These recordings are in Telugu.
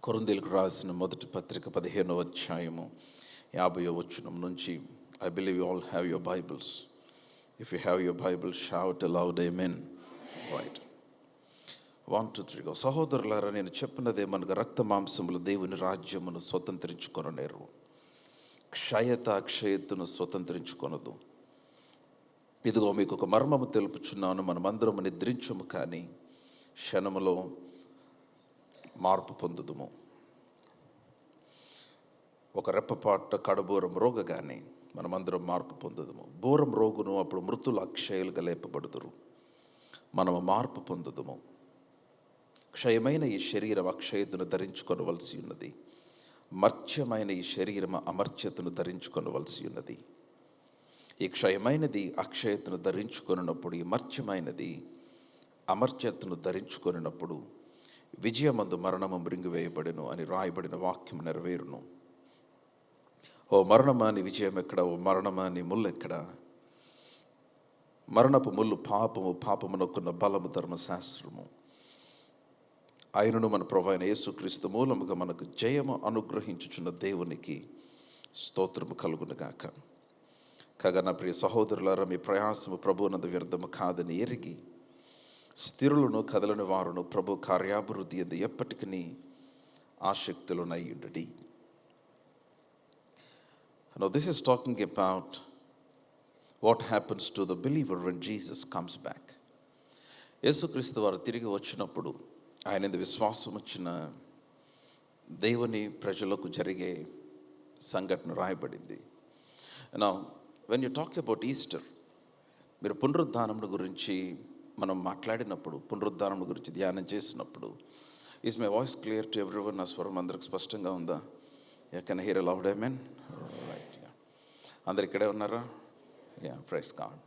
కొరింథీయులకు రాసిన మొదటి పత్రిక 15వ అధ్యాయము 50వ వచనం నుంచి. I believe you all have your Bibles. If you have your Bible, shout allowed amen. Right, 1 2 3 go. సహోదరులారా, నేను చెప్పినదేమనగా, రక్త మాంసములు దేవుని రాజ్యమును స్వతంత్రించుకొనలేరు, క్షయత అక్షయతను స్వతంత్రించుకొనదు. ఇదిగో మీకు ఒక మర్మము తెలుపుచున్నాను, మనమందరము నిద్రించము, కానీ క్షణములో మార్పు పొందుదుము. ఒక రెప్పపాట కడబూరం రోగగానే మనమందరం మార్పు పొందుదుము. బూరం రోగును, అప్పుడు మృతులు అక్షయులుగా లేపబడుదురు, మనము మార్పు పొందుదుము. క్షయమైన ఈ శరీరం అక్షయతను ధరించుకొనవలసి ఉన్నది, మర్త్యమైన ఈ శరీరం అమర్త్యతను ధరించుకొనవలసి ఉన్నది. ఈ క్షయమైనది అక్షయతను ధరించుకొనినప్పుడు, ఈ మర్త్యమైనది అమర్త్యతను ధరించుకొనినప్పుడు విజయమందు మరణము మృంగివేయబడెను అని రాయబడిన వాక్యం నెరవేరును. ఓ మరణమా నీ విజయం ఎక్కడ? ఓ మరణమా నీ ముళ్ళు ఎక్కడ? మరణపు ముళ్ళు పాపము, పాపమునకున్న బలము ధర్మశాస్త్రము. ఆయనను మన ప్రభువైన అయిన యేసుక్రీస్తు మూలముగా మనకు జయము అనుగ్రహించుచున్న దేవునికి స్తోత్రము కలుగునుగాక. కాగా నా ప్రియ సహోదరులారా, మీ ప్రయాసము ప్రభువునందు వ్యర్థము కాదని ఎరిగి స్థిరులను కదలని వారును ప్రభు కార్యాభివృద్ధి ఎందు ఎప్పటికీ ఆసక్తులనై ఉండుడి. Now this is talking about what happens to the believer when Jesus comes back. యేసుక్రీస్తు వారు తిరిగి వచ్చినప్పుడు ఆయన యందు విశ్వాసం వచ్చిన దేవుని ప్రజలకు జరిగే సంఘటన రాయబడింది. Now when you talk about Easter, మీరు పునరుద్ధానం గురించి మనం మాట్లాడినప్పుడు, పునరుద్ధానం గురించి ధ్యానం చేసినప్పుడు, is my voice clear to everyone? నా స్వరం అందరికి స్పష్టంగా ఉందా? Yeah, can I here loud amen? Right, yeah. అందరు ఇక్కడే ఉన్నారా? Yeah, praise God.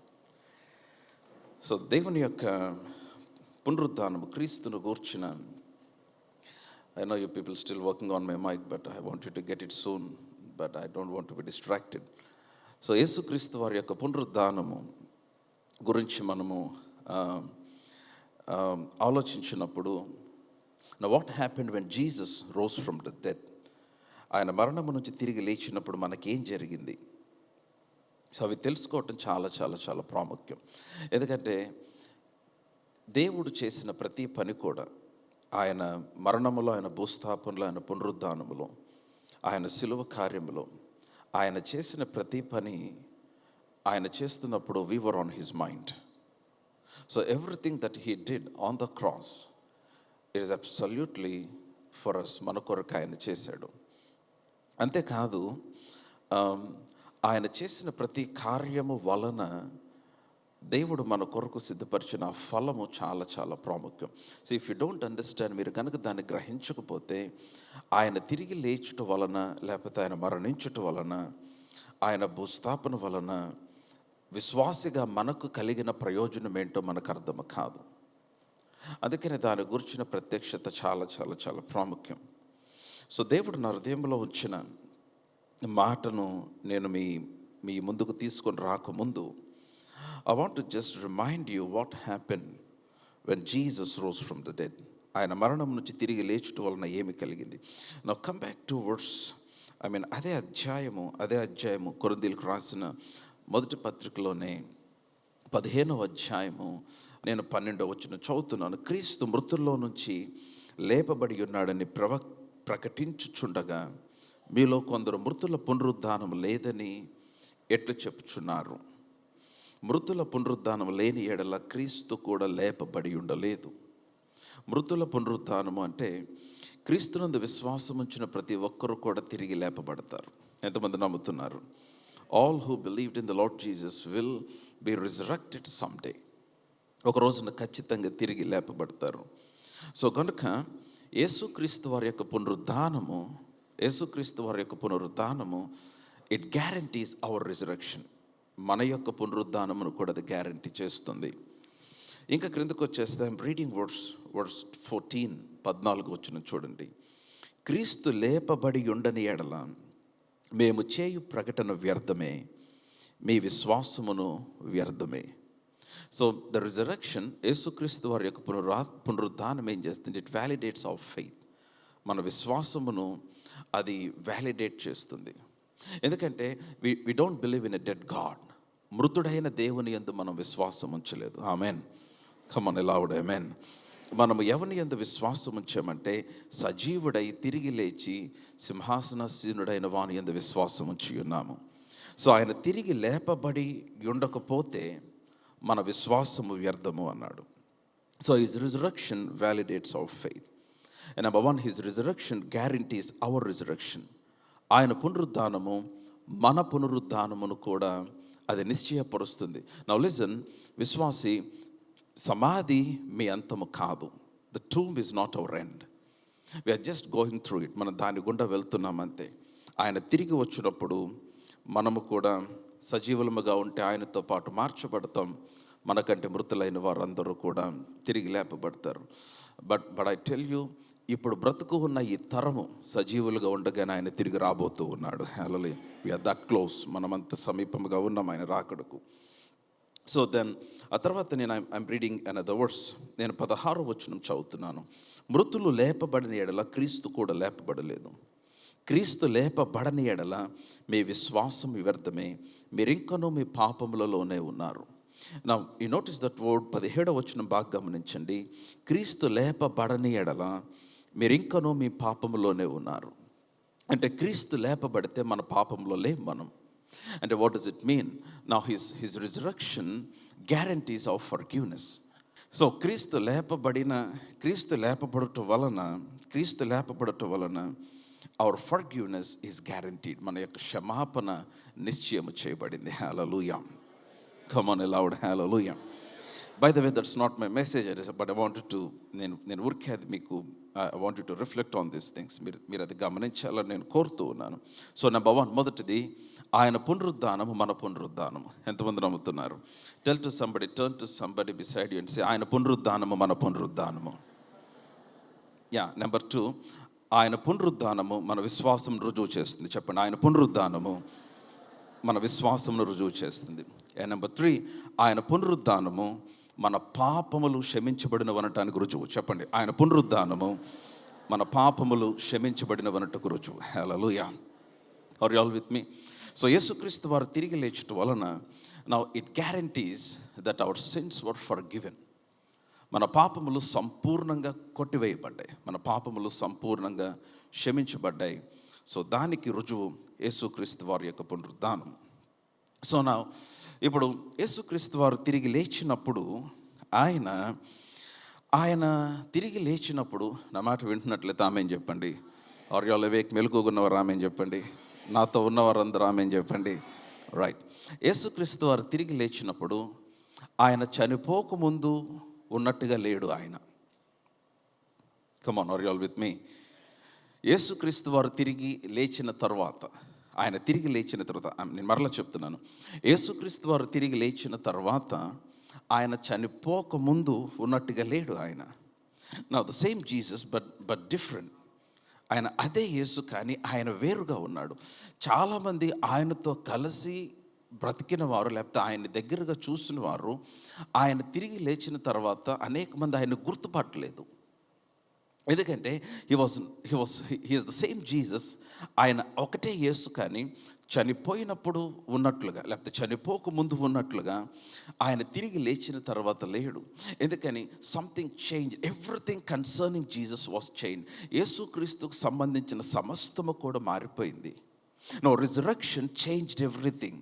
సో దేవుని యొక్క పునరుద్ధానము, క్రీస్తును గూర్చిన, I know you people still working on my mic, but I want you to get it soon, but I don't want to be distracted. So Yesukristu వారి యొక్క పునరుద్ధానము గురించి మనము ఆలోచించినప్పుడు, what happened when Jesus rose from the death? ఆయన మరణము నుంచి తిరిగి లేచినప్పుడు మనకేం జరిగింది? సో అవి తెలుసుకోవటం చాలా చాలా చాలా ప్రాముఖ్యం. ఎందుకంటే దేవుడు చేసిన ప్రతి పని కూడా, ఆయన మరణములో, ఆయన భూస్థాపనలో, ఆయన పునరుద్ధానములో, ఆయన శిలువ కార్యములో, ఆయన చేసిన ప్రతి పని ఆయన చేస్తున్నప్పుడు we were on his mind. So everything that he did on the cross, it is absolutely for us. మన కొరకు ఆయన చేశాడు. అంతేకాదు, ఆయన చేసిన ప్రతి కార్యము వలన దేవుడు మన కొరకు సిద్ధపరిచిన ఫలము చాలా చాలా ప్రాముఖ్యం. So if you don't understand, మీరు కనుక దాన్ని గ్రహించకపోతే, ఆయన తిరిగి లేచుట వలన, లేకపోతే ఆయన మరణించుట వలన, ఆయన భూస్థాపన వలన విశ్వాసిగా మనకు కలిగిన ప్రయోజనం ఏంటో మనకు అర్థం కాదు. అందుకని దాని గురించిన ప్రత్యక్షత చాలా చాలా చాలా ప్రాముఖ్యం. సో దేవుడు నా హృదయంలో ఉంచిన మాటను నేను మీ ముందుకు తీసుకొని రాకముందు, I want to just remind you what happened when Jesus rose from the dead. ఆయన మరణం నుంచి తిరిగి లేచుట వలన ఏమి కలిగింది? Now come back to verse, అదే అధ్యాయము కొరింథీయులకు రాసిన మొదటి పత్రికలోనే 15వ అధ్యాయము నేను 12వ వచనం చదువుతున్నాను. క్రీస్తు మృతుల్లో నుంచి లేపబడి ఉన్నాడని ప్రకటించుచుండగా మీలో కొందరు మృతుల పునరుద్ధానం లేదని ఎట్లు చెప్పుచున్నారు. మృతుల పునరుద్ధానం లేని ఎడల క్రీస్తు కూడా లేపబడి ఉండలేదు. మృతుల పునరుద్ధానము అంటే క్రీస్తునందు విశ్వాసం ఉంచిన ప్రతి ఒక్కరూ కూడా తిరిగి లేపబడతారు. ఎంతమంది నమ్ముతున్నారు? All who believed in the Lord Jesus will be resurrected someday. ఒక రోజున ఖచ్చితంగా తిరిగి లేపబడతారు. సో కనుక యేసుక్రీస్తు వారి యొక్క పునరుద్ధానము ఇట్ గ్యారంటీస్ అవర్ రిజరెక్షన్. మన యొక్క పునరుద్ధానమును కూడా అది గ్యారంటీ చేస్తుంది. ఇంకా క్రిందకు వచ్చేస్తే ఐమ్ రీడింగ్ వర్స్ 14 వచనం చూడండి. క్రీస్తు లేపబడి ఉండని ఎడల మేము చేయు ప్రకటన వ్యర్థమే, మీ విశ్వాసమును వ్యర్థమే. సో ద రిజరెక్షన్, యేసుక్రీస్తు వారి యొక్క పునరుద్ధానం ఏం చేస్తుంది? It validates our faith. మన విశ్వాసమును అది వ్యాలిడేట్ చేస్తుంది. ఎందుకంటే we don't believe in a dead God. మృతుడైన దేవుని యందు మనం విశ్వాసం ఉంచలేదు. ఆమెన్. Come on loud amen. మనము ఎవరిని యందు విశ్వాసం ఉంచామంటే సజీవుడై తిరిగి లేచి సింహాసనాసీనుడైన వాని యందు విశ్వాసం ఉంచి ఉన్నాము. సో ఆయన తిరిగి లేపబడి ఉండకపోతే మన విశ్వాసము వ్యర్థము అన్నాడు. So his resurrection validates our faith. And number 1, his resurrection guarantees our resurrection. ఆయన పునరుద్ధానము మన పునరుద్ధానమును కూడా అది నిశ్చయపరుస్తుంది. నౌ లిజన్, విశ్వాసి, సమాధి మీ అంతము కాదు. The tomb is not our end. We're just going through it. మనం దాని గుండా వెళ్తున్నామంతే. ఆయన తిరిగి వచ్చినప్పుడు మనము కూడా సజీవులముగా ఉంటే ఆయనతో పాటు మార్చబడతాం. మనకంటే మృతులైన వారందరూ కూడా తిరిగి లేపబడతారు. బట్ ఐ టెల్ యూ, ఇప్పుడు బ్రతుకు ఉన్న ఈ తరము సజీవులుగా ఉండగానే ఆయన తిరిగి రాబోతూ ఉన్నాడు. హల్లెలూయా. We are that close. మనమంత సమీపంగా ఉన్నాం ఆయన రాకడకు. సో దెన్ ఆ తర్వాత ఐఎమ్ రీడింగ్ అనదర్ వర్స్. నేను 16వ వచనం చదువుతున్నాను. మృతులు లేపబడిన ఎడల క్రీస్తు కూడా లేపబడలేదు. క్రీస్తు లేపబడని ఎడల మీ విశ్వాసం వ్యర్థమే, మీరింకనూ మీ పాపములలోనే ఉన్నారు. నా ఈ నోటీస్ దట్ వర్డ్. 17వ వచనం బాగా గమనించండి. క్రీస్తు లేపబడని ఎడల మీరింకనూ మీ పాపములోనే ఉన్నారు. అంటే క్రీస్తు లేపబడితే మన పాపంలో లేం మనం. అంటే what does it mean? Now his resurrection guarantees of forgiveness. So క్రీస్తు లేపబడటం వలన అవర్ ఫర్గివ్నెస్ ఈజ్ గ్యారంటీడ్. మన యొక్క క్షమాపణ నిశ్చయము చేయబడింది. హల్లెలూయా. Come on, loud hallelujah. By the way, that's not my message, but I wanted to, నేను ఊరికే మీకు I wanted to reflect on these things. మీరు అది గమనించాలని నేను కోరుతూ ఉన్నాను. సో నెంబర్ 1, మొదటిది, ఆయన పునరుద్ధానము మన పునరుద్ధానము. ఎంతమంది నమ్ముతున్నారు? Turn to somebody beside you and say, ఆయన పునరుద్ధానము మన పునరుద్ధానము. నెంబర్ 2, ఆయన పునరుద్ధానము మన విశ్వాసం రుజువు చేస్తుంది. చెప్పండి, ఆయన పునరుద్ధానము మన విశ్వాసమును రుజువు చేస్తుంది. నెంబర్ 3, ఆయన పునరుద్ధానము మన పాపములు క్షమించబడినవనటానికి రుజువు. చెప్పండి, ఆయన పునరుద్ధానము మన పాపములు క్షమించబడినవనటకు రుజువు. Hallelujah. Are you all with me? So యేసుక్రీస్తు వారు తిరిగి లేచటం వలన now it guarantees that our sins were forgiven. మన పాపములు సంపూర్ణంగా కొట్టివేయబడ్డాయి, మన పాపములు సంపూర్ణంగా క్షమించబడ్డాయి. సో దానికి రుజువు యేసుక్రీస్తు వారి యొక్క పునరుద్ధానం. సో నా ఇప్పుడు యేసుక్రీస్తు వారు తిరిగి లేచినప్పుడు ఆయన తిరిగి లేచినప్పుడు, నా మాట వింటున్నట్లయితే ఆమేన్ చెప్పండి. Are you all awake? మెలకుగున్నవారు ఆమేన్ చెప్పండి. నాతో ఉన్నవారందరూ ఆమేన్ చెప్పండి. రైట్. యేసుక్రీస్తు వారు తిరిగి లేచినప్పుడు ఆయన చనిపోకముందు ఉన్నట్టుగా లేడు ఆయన. Come on, are you all with me? యేసుక్రీస్తు వారు తిరిగి లేచిన తర్వాత, నేను మరలా చెప్తున్నాను, యేసుక్రీస్తు వారు తిరిగి లేచిన తర్వాత ఆయన చనిపోకముందు ఉన్నట్టుగా లేడు ఆయన. Now the same Jesus but different. ఆయన అదే యేసు, కానీ ఆయన వేరుగా ఉన్నాడు. చాలామంది ఆయనతో కలిసి బ్రతికిన వారు, లేకపోతే ఆయన దగ్గరగా చూసిన వారు, ఆయన తిరిగి లేచిన తర్వాత అనేక మంది ఆయన గుర్తుపట్టలేదు. ఎందుకంటే he is the same Jesus. ఆయన ఒకటే యేసు, కానీ చనిపోయినప్పుడు ఉన్నట్లుగా, లేకపోతే చనిపోకముందు ఉన్నట్లుగా ఆయన తిరిగి లేచిన తర్వాత లేడు. ఎందుకని? Something change. Everything concerning Jesus was change. యేసుక్రీస్తుకు సంబంధించిన సమస్తము కూడా మారిపోయింది. No, resurrection changed everything.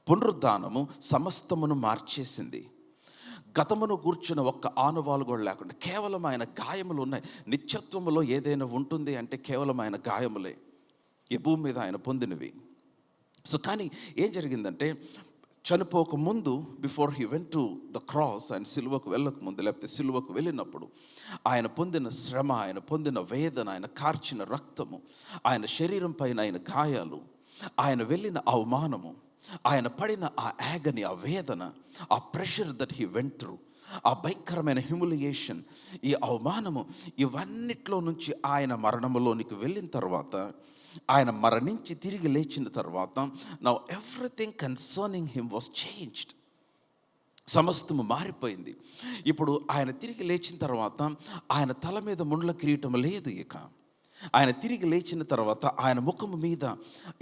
పునరుద్ధానము సమస్తమును మార్చేసింది. గతమును గూర్చిన ఒక్క ఆనవాలు కూడా లేకుండా కేవలం ఆయన గాయములు ఉన్నాయి. నిత్యత్వములో ఏదైనా ఉంటుంది అంటే కేవలం ఆయన గాయములే ఈ భూమి మీద ఆయన పొందినవి. సో కానీ ఏం జరిగిందంటే, చనిపోక ముందు, before he went to the cross, ఆయన సిలువకు వెళ్ళక ముందు, లేకపోతే సిలువకు వెళ్ళినప్పుడు ఆయన పొందిన శ్రమ, ఆయన పొందిన వేదన, ఆయన కార్చిన రక్తము, ఆయన శరీరం పైన ఆయన గాయాలు, ఆయన వెళ్ళిన అవమానము, ఆయన పడిన ఆ యాగని, ఆ వేదన, ఆ pressure that he went through, ఆ భయంకరమైన హ్యూమిలియేషన్, ఈ అవమానము, ఇవన్నిట్లో నుంచి ఆయన మరణములోనికి వెళ్ళిన తర్వాత, ఆయన మరణించి తిరిగి లేచిన తర్వాత, now everything concerning him was changed. సమస్తము మారిపోయింది. ఇప్పుడు ఆయన తిరిగి లేచిన తర్వాత ఆయన తల మీద ముండ్ల కిరీటం లేదు ఇక. ఆయన తిరిగి లేచిన తర్వాత ఆయన ముఖము మీద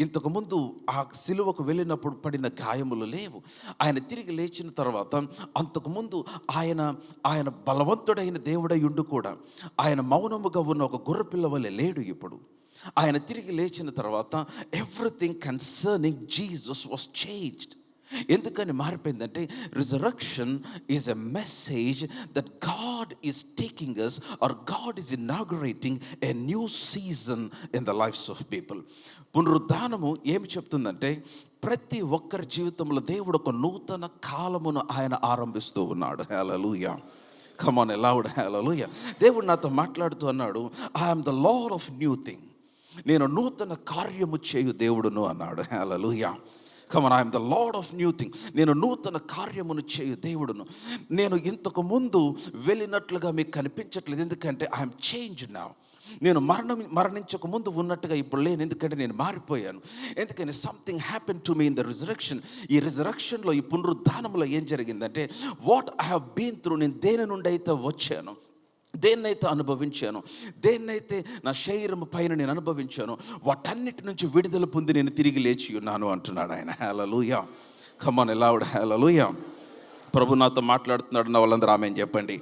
ఇంతకుముందు ఆ సిలువకు వెళ్ళినప్పుడు పడిన గాయములు లేవు. ఆయన తిరిగి లేచిన తర్వాత అంతకుముందు ఆయన బలవంతుడైన దేవుడై ఉండి కూడా ఆయన మౌనముగా ఉన్న ఒక గొర్రెపిల్ల వలె లేడు. ఇప్పుడు ఆయన తిరిగి లేచిన తర్వాత everything concerning Jesus was changed. ఎందుకని మారిపోయిందంటే resurrection is a message that God is taking us or God is inaugurating a new season in the lives of people. పునరుద్ధానము ఏమి చెప్తుందంటే ప్రతి ఒక్కరి జీవితంలో దేవుడు ఒక నూతన కాలమును ఆయన ఆరంభిస్తూ ఉన్నాడు. Hallelujah, come on loud hallelujah. దేవుడు నాతో మాట్లాడుతూ అన్నాడు, I'm the Lord of new thing. నేను నూతన కార్యము చేయు దేవుడును అన్నాడు. Hallelujah, come on, I'm the Lord of new thing. నేను నూతన కార్యమును చేయు దేవుడును. నేను ఇంతకు ముందు వెళ్ళినట్లుగా మీకు కనిపించట్లేదు, ఎందుకంటే ఐఎమ్ చేంజ్ నౌ. నేను మరణించక ముందు ఉన్నట్టుగా ఇప్పుడు లేను, ఎందుకంటే నేను మారిపోయాను. ఎందుకని something happen to me in the resurrection. ఈ రిజరక్షన్లో, ఈ పునరుద్ధానంలో ఏం జరిగిందంటే what I have been through, నేను దేని నుండి అయితే వచ్చాను, దేన్నైతే అనుభవించాను, దేన్నైతే నా శరీరం పైన నేను అనుభవించాను, వాటన్నిటి నుంచి విడుదల పొంది నేను తిరిగి లేచి ఉన్నాను అంటున్నాడు ఆయన. హల్లెలూయా, కమ్ ఆన్ లౌడ్ హల్లెలూయా. ప్రభు నాతో మాట్లాడుతున్నాడు, నా వాళ్ళందరూ ఆమేన్ చెప్పండి.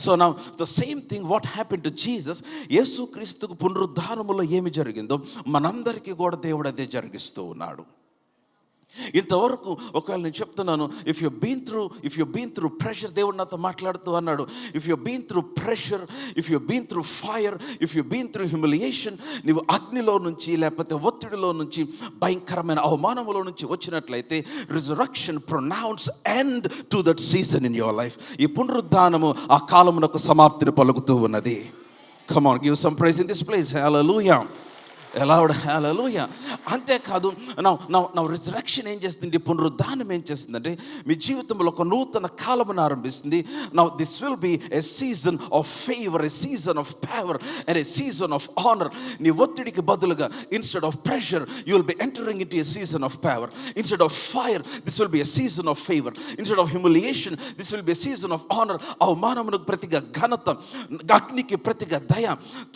So now the same thing what happen to Jesus. యేసుక్రీస్తుకు పునరుద్ధానములో ఏమి జరిగిందో మనందరికీ కూడా దేవుడు అదే జరిగిస్తూ ఉన్నాడు. ఇంతవరకు ఒకవేళ నేను చెప్తున్నాను, if you been through pressure, దేవుడు నాతో మాట్లాడుతూ అన్నాడు, if you been through pressure, if you been through fire, if you been through humiliation, నీవు అగ్నిలో నుంచి లేకపోతే ఒత్తిడిలో నుంచి భయంకరమైన అవమానములో నుంచి వచ్చినట్లయితే resurrection pronounce end to that season in your life. ఈ పునరుద్ధానము ఆ కాలమునకు సమాప్తిని పలుకుతూ ఉన్నది. Come on, give some praise in this place. Hallelujah, a loud hallelujah. అంతేకాదు నా రిజరక్షన్ ఏం చేస్తుంది, పునరుద్ధానం ఏం చేస్తుందంటే మీ జీవితంలో ఒక నూతన కాలమును ఆరంభిస్తుంది. Now this will be a season of favour, a season of power and a season of honour. నీ ఒత్తిడికి బదులుగా instead of pressure you will be entering into a season of power. Instead of fire this will be a season of favour. Instead of humiliation this will be a season of honour. అవమానమునకు ప్రతిగా ఘనత, అగ్నికి ప్రతిగా దయ,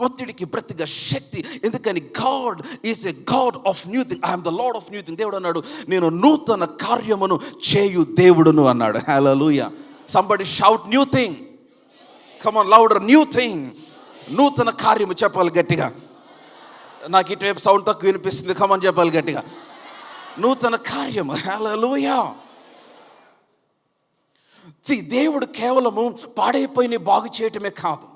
ఒత్తిడికి ప్రతిగా శక్తి. ఎందుకని God is a God of new thing. I am the Lord of new thing. దేవుడు అన్నాడు, నేను నూతన కార్యమును చేయు దేవుడును అన్నాడు. హల్లెలూయా. Somebody shout new thing. Come on louder, new thing. నూతన కార్యము చెప్పాలి గట్టిగా. నాకు ఇటువైపు సౌండ్ తక్కువ వినిపిస్తుంది. Come on చెప్పాలి గట్టిగా. నూతన కార్యము. హల్లెలూయా. See, దేవుడు కేవలము పాడైపోయిన బాగు చేయటమే కాదు.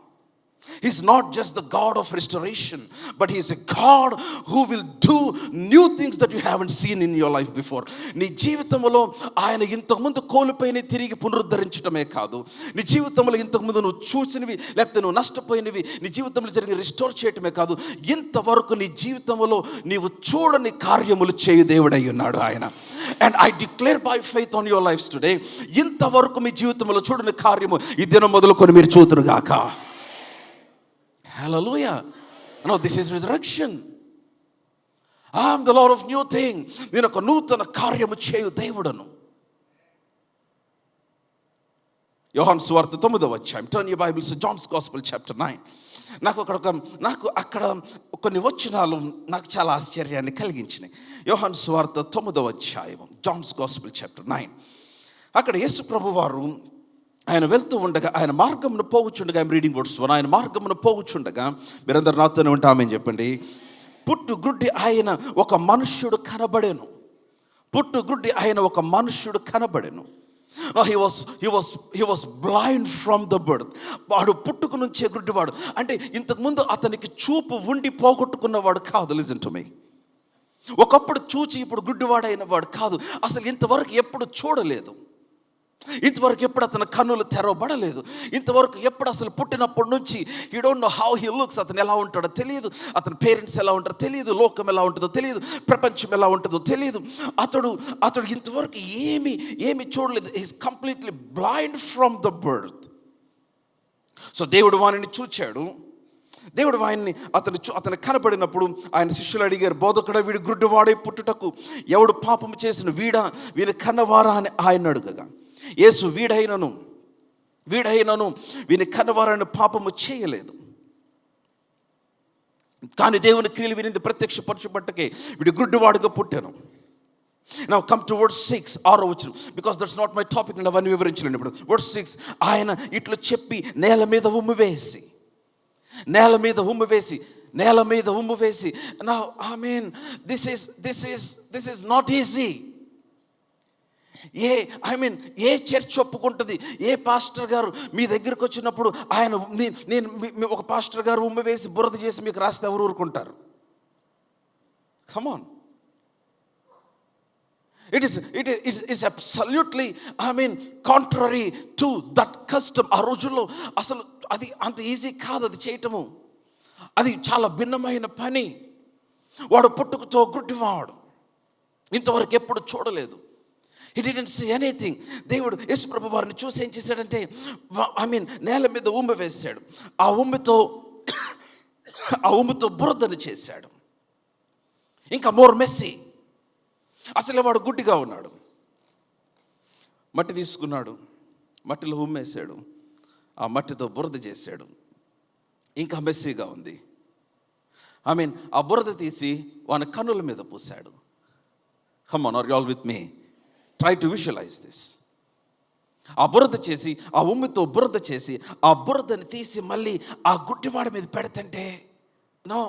He's not just the God of restoration, but He's a God who will do new things that you haven't seen in your life before. నీ జీవితంలో ఆయన ఇంతకుముందు కోల్పోయినవి తిరిగి పునరుద్ధరించడమే కాదు, నీ జీవితంలో ఇంతకుముందు నువ్వు చూసినవి లేకపోతే నువ్వు నష్టపోయినవి నీ జీవితంలో జరిగి రిస్టోర్ చేయటమే కాదు, ఇంతవరకు నీ జీవితంలో నీవు చూడని కార్యములు చేయు దేవుడై ఉన్నాడు ఆయన. And I declare by faith on your lives today, ఇంతవరకు మీ జీవితంలో చూడని కార్యము ఈ దినం మొదలుకొని మీరు చూతురుగాక. Hallelujah. No, this is resurrection. I am the Lord of new thing. నేను ఒక నూతన కార్యము చేయు దేవుడను. యోహాను సువార్త 9వ అధ్యాయం. Turn your Bibles to John's Gospel chapter 9. నాకు అక్కడ కొన్ని వచనాలు నాకు చాలా ఆశ్చర్యాన్ని కలిగించినాయి. యోహాను సువార్త 9వ అధ్యాయం, John's Gospel chapter 9. అక్కడ యేసు ప్రభువారు ఆయన వెళ్తూ ఉండగా, ఆయన మార్గమును పోవచ్చుండగా, ఐఎమ్ రీడింగ్ వర్డ్స్ 1. ఆయన మార్గమును పోవచ్చుండగా, మీరందరూ నాతోనే ఉంటామని చెప్పండి. పుట్టుగుడ్డి ఆయన ఒక మనుష్యుడు కనబడెను. పుట్టుగుడ్డి ఆయన ఒక మనుష్యుడు కనబడెను. He was blind from the birth. వాడు పుట్టుక నుంచే గుడ్డివాడు. అంటే ఇంతకుముందు అతనికి చూపు ఉండి పోగొట్టుకున్నవాడు కాదు. Listen to me. ఒకప్పుడు చూచి ఇప్పుడు గుడ్డివాడైన వాడు కాదు. అసలు ఇంతవరకు ఎప్పుడు చూడలేదు, ఇంతవరకు ఎప్పుడు అతని కన్నులు తెరవబడలేదు, ఇంతవరకు ఎప్పుడు అసలు పుట్టినప్పటి నుంచి you don't know how he looks. అతను ఎలా ఉంటాడో తెలియదు, అతని పేరెంట్స్ ఎలా ఉంటారో తెలియదు, లోకం ఎలా ఉంటుందో తెలియదు, ప్రపంచం ఎలా ఉంటుందో తెలియదు. అతడు ఇంతవరకు ఏమి చూడలేదు. Is completely blind from the birth. So దేవుడు వానిని చూచాడు. దేవుడు ఆయన్ని అతను కనబడినప్పుడు ఆయన శిష్యులు అడిగారు, బోధకుడా, వీడు గుడ్డివాడై పుట్టుటకు ఎవడు పాపము చేసిన వీని కన్నవారా అని ఆయన అడుగగా, యేసు వీడైనను వీని కన్నవారని పాపము చేయలేదు. కానీ దేవుని క్రియలు వినింది ప్రత్యక్షపరచబట్టకే వీడు గుడ్డివాడుగా పుట్టాను. Now come to verse 6, 6వ వచనం, because that's not my topic. నేను అవన్నీ వివరించలేను ఇప్పుడు. verse 6, ఆయన ఇట్లా చెప్పి నేల మీద ఉమ్మి వేసి Now I mean this is not easy. ఏ చర్చ్ ఒప్పుకుంటుంది? ఏ పాస్టర్ గారు మీ దగ్గరికి వచ్చినప్పుడు ఆయన నేను ఒక పాస్టర్ గారు ఉమ్మి వేసి బురద చేసి మీకు రాస్తే ఎవరు ఊరుకుంటారు? కమాన్, It is absolutely, contrary to that custom. ఆ రోజుల్లో అసలు అది అంత ఈజీ కాదు అది చేయటము. అది చాలా భిన్నమైన పని. వాడు పుట్టుకతో గుడ్డివాడు, ఇంతవరకు ఎప్పుడు చూడలేదు. He didn't see anything. దేవుడు యేసుప్రభు వారిని చూసి ఏం చేశాడంటే నేల మీద ఉమ్మి వేశాడు. ఆ ఉమ్మితో బురదను చేశాడు. ఇంకా మోర్ మెస్సీ. అసలే వాడు గుడ్డిగా ఉన్నాడు. మట్టి తీసుకున్నాడు, మట్టిలో ఉమ్మేశాడు, ఆ మట్టితో బురద చేశాడు. ఇంకా మెస్సీగా ఉంది. ఆ బురద తీసి వాని కన్నుల మీద పూశాడు. Come on, are you all with me? Try to visualize this. ఆ బురద చేసి, ఆ ఉమ్మితో బురద చేసి, ఆ బురదని తీసి మళ్ళీ ఆ గుడ్డివాడి మీద పెడతంటే నో,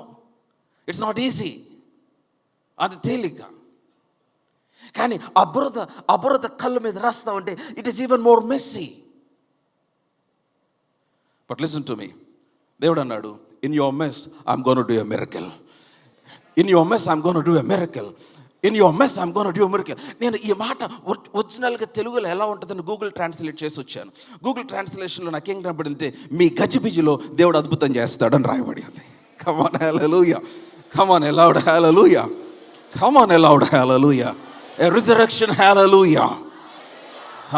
ఇట్స్ నాట్ ఈజీ. అది తేలిక. కానీ ఆ బురద కళ్ళ మీద రాస్తా ఉంటే it is even more messy. But listen to me. దేవుడు అన్నాడు, in your mess I'm gonna do a miracle. In your mess I'm gonna do a miracle. In your mess I'm gonna do a miracle. నేను ఈ మాట ఒరిజినల్గా తెలుగులో ఎలా ఉంటుందని గూగుల్ ట్రాన్స్లేట్ చేసి వచ్చాను. గూగుల్ ట్రాన్స్లేషన్లో నాకేం కనబడిందంటే మీ గజిబిజిలో దేవుడు అద్భుతం చేస్తాడని రాయబడి ఉంది. Come on hallelujah, come on loud hallelujah, come on loud hallelujah. A resurrection, hallelujah.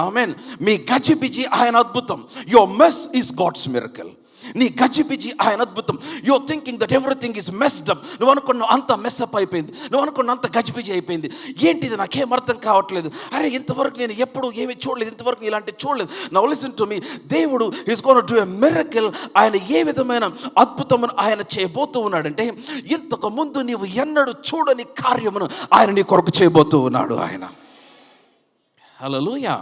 Amen. మీ గజిబిజి ఆయన అద్భుతం. Your mess is God's miracle. నీ గజిబిజి ఆయన అద్భుతం. You are thinking that everything is messed up. నువ్వు అనుకున్న అంత మెస్అప్ అయిపోయింది, నువ్వు అనుకున్న అంత గజిబిజి అయిపోయింది. ఏంటిది నాకేం అర్థం కావట్లేదు, అరే ఇంతవరకు నేను ఎప్పుడు ఏమీ చూడలేదు, ఇంతవరకు ఇలాంటి చూడలేదు. Now listen to me. దేవుడు is gonna do a miracle. ఆయన ఏ విధమైన అద్భుతమును ఆయన చేయబోతూ ఉన్నాడంటే ఇంతకు ముందు నీవు ఎన్నడూ చూడని కార్యమును ఆయన నీ కొరకు చేయబోతూ ఉన్నాడు ఆయన. హల్లెలూయా.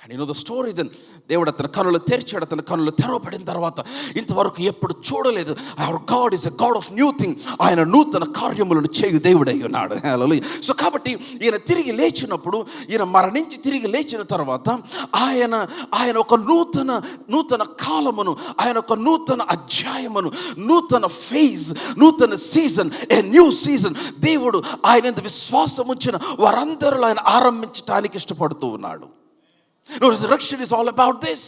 And you know the story then. దేవుడు అతని కన్నులు తెరిచాడు. అతని కన్నులు తెరవబడిన తర్వాత ఇంతవరకు ఎప్పుడు చూడలేదు. Hour God is a God of new thing. ఆయన నూతన కార్యములను చేయు దేవుడై ఉన్నాడు. హల్లెలూయా. సో కాబట్టి ఈయన తిరిగి లేచినప్పుడు, ఈయన మరణించి తిరిగి లేచిన తర్వాత ఆయన ఒక నూతన కాలమును, ఆయన ఒక నూతన అధ్యాయమును, నూతన ఫేజ్, నూతన సీజన్, ఏ న్యూ సీజన్ దేవుడు ఆయన విశ్వాసం ఉంచిన వారందరిలో ఆయన ఆరంభించడానికి ఇష్టపడుతూ ఉన్నాడు. No, resurrection is all about this.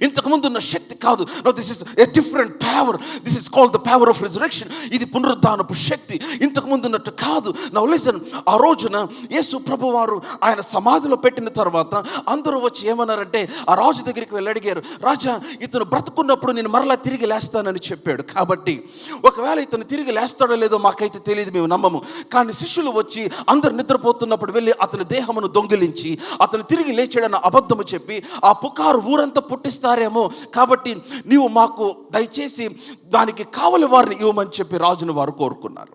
ఇంతకుముందు ఉన్న శక్తి కాదు. No, this is a different power. This is called the power of resurrection. ఇది పునరుద్ధానపు శక్తి. ఇంతకుముందు ఉన్నట్టు కాదు. Now listen. ఆ రోజున యేసు ప్రభు వారు ఆయన సమాధిలో పెట్టిన తర్వాత అందరూ వచ్చి ఏమన్నారంటే ఆ రాజు దగ్గరికి వెళ్ళి అడిగారు, రాజా ఇతను బ్రతుకున్నప్పుడు నేను మరలా తిరిగి లేస్తానని చెప్పాడు. కాబట్టి ఒకవేళ ఇతను తిరిగి లేస్తాడో లేదో మాకైతే తెలియదు, మేము నమ్మము. కానీ శిష్యులు వచ్చి అందరు నిద్రపోతున్నప్పుడు వెళ్ళి అతని దేహమును దొంగిలించి అతను తిరిగి లేచాడన్న అబద్ధము చెప్పి ఆ పుకారు ఊరంతా పుట్టిస్తారేమో, కాబట్టి నీవు మాకు దయచేసి దానికి కావలి వారిని ఇవ్వమని చెప్పి రాజును వారు కోరుకున్నారు.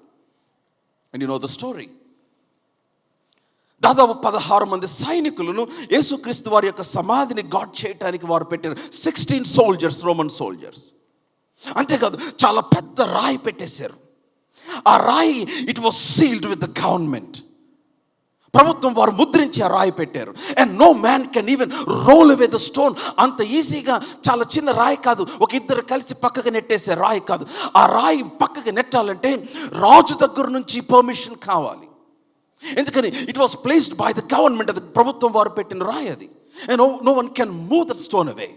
And you know the story. దాదాపు 16 మంది సైనికులను యేసుక్రీస్తు వారి యొక్క సమాధిని గాడ్ చేయటానికి వారు పెట్టారు. 16 సోల్జర్స్, రోమన్ సోల్జర్స్. అంతేకాదు చాలా పెద్ద రాయి పెట్టేశారు. ఆ రాయి it was sealed with the government. ప్రభుత్వం వారు ముద్రించి ఆ రాయి పెట్టారు. And no man can even roll away the stone. అంత ఈజీగా చాలా చిన్న రాయి కాదు, ఒక ఇద్దరు కలిసి పక్కకి నెట్టేసే రాయి కాదు. ఆ రాయి పక్కకి నెట్టాలంటే రాజు దగ్గర నుంచి పర్మిషన్ కావాలి. ఎందుకని it was placed by the government. అది ప్రభుత్వం వారు పెట్టిన రాయి అది. And no one can move that stone away.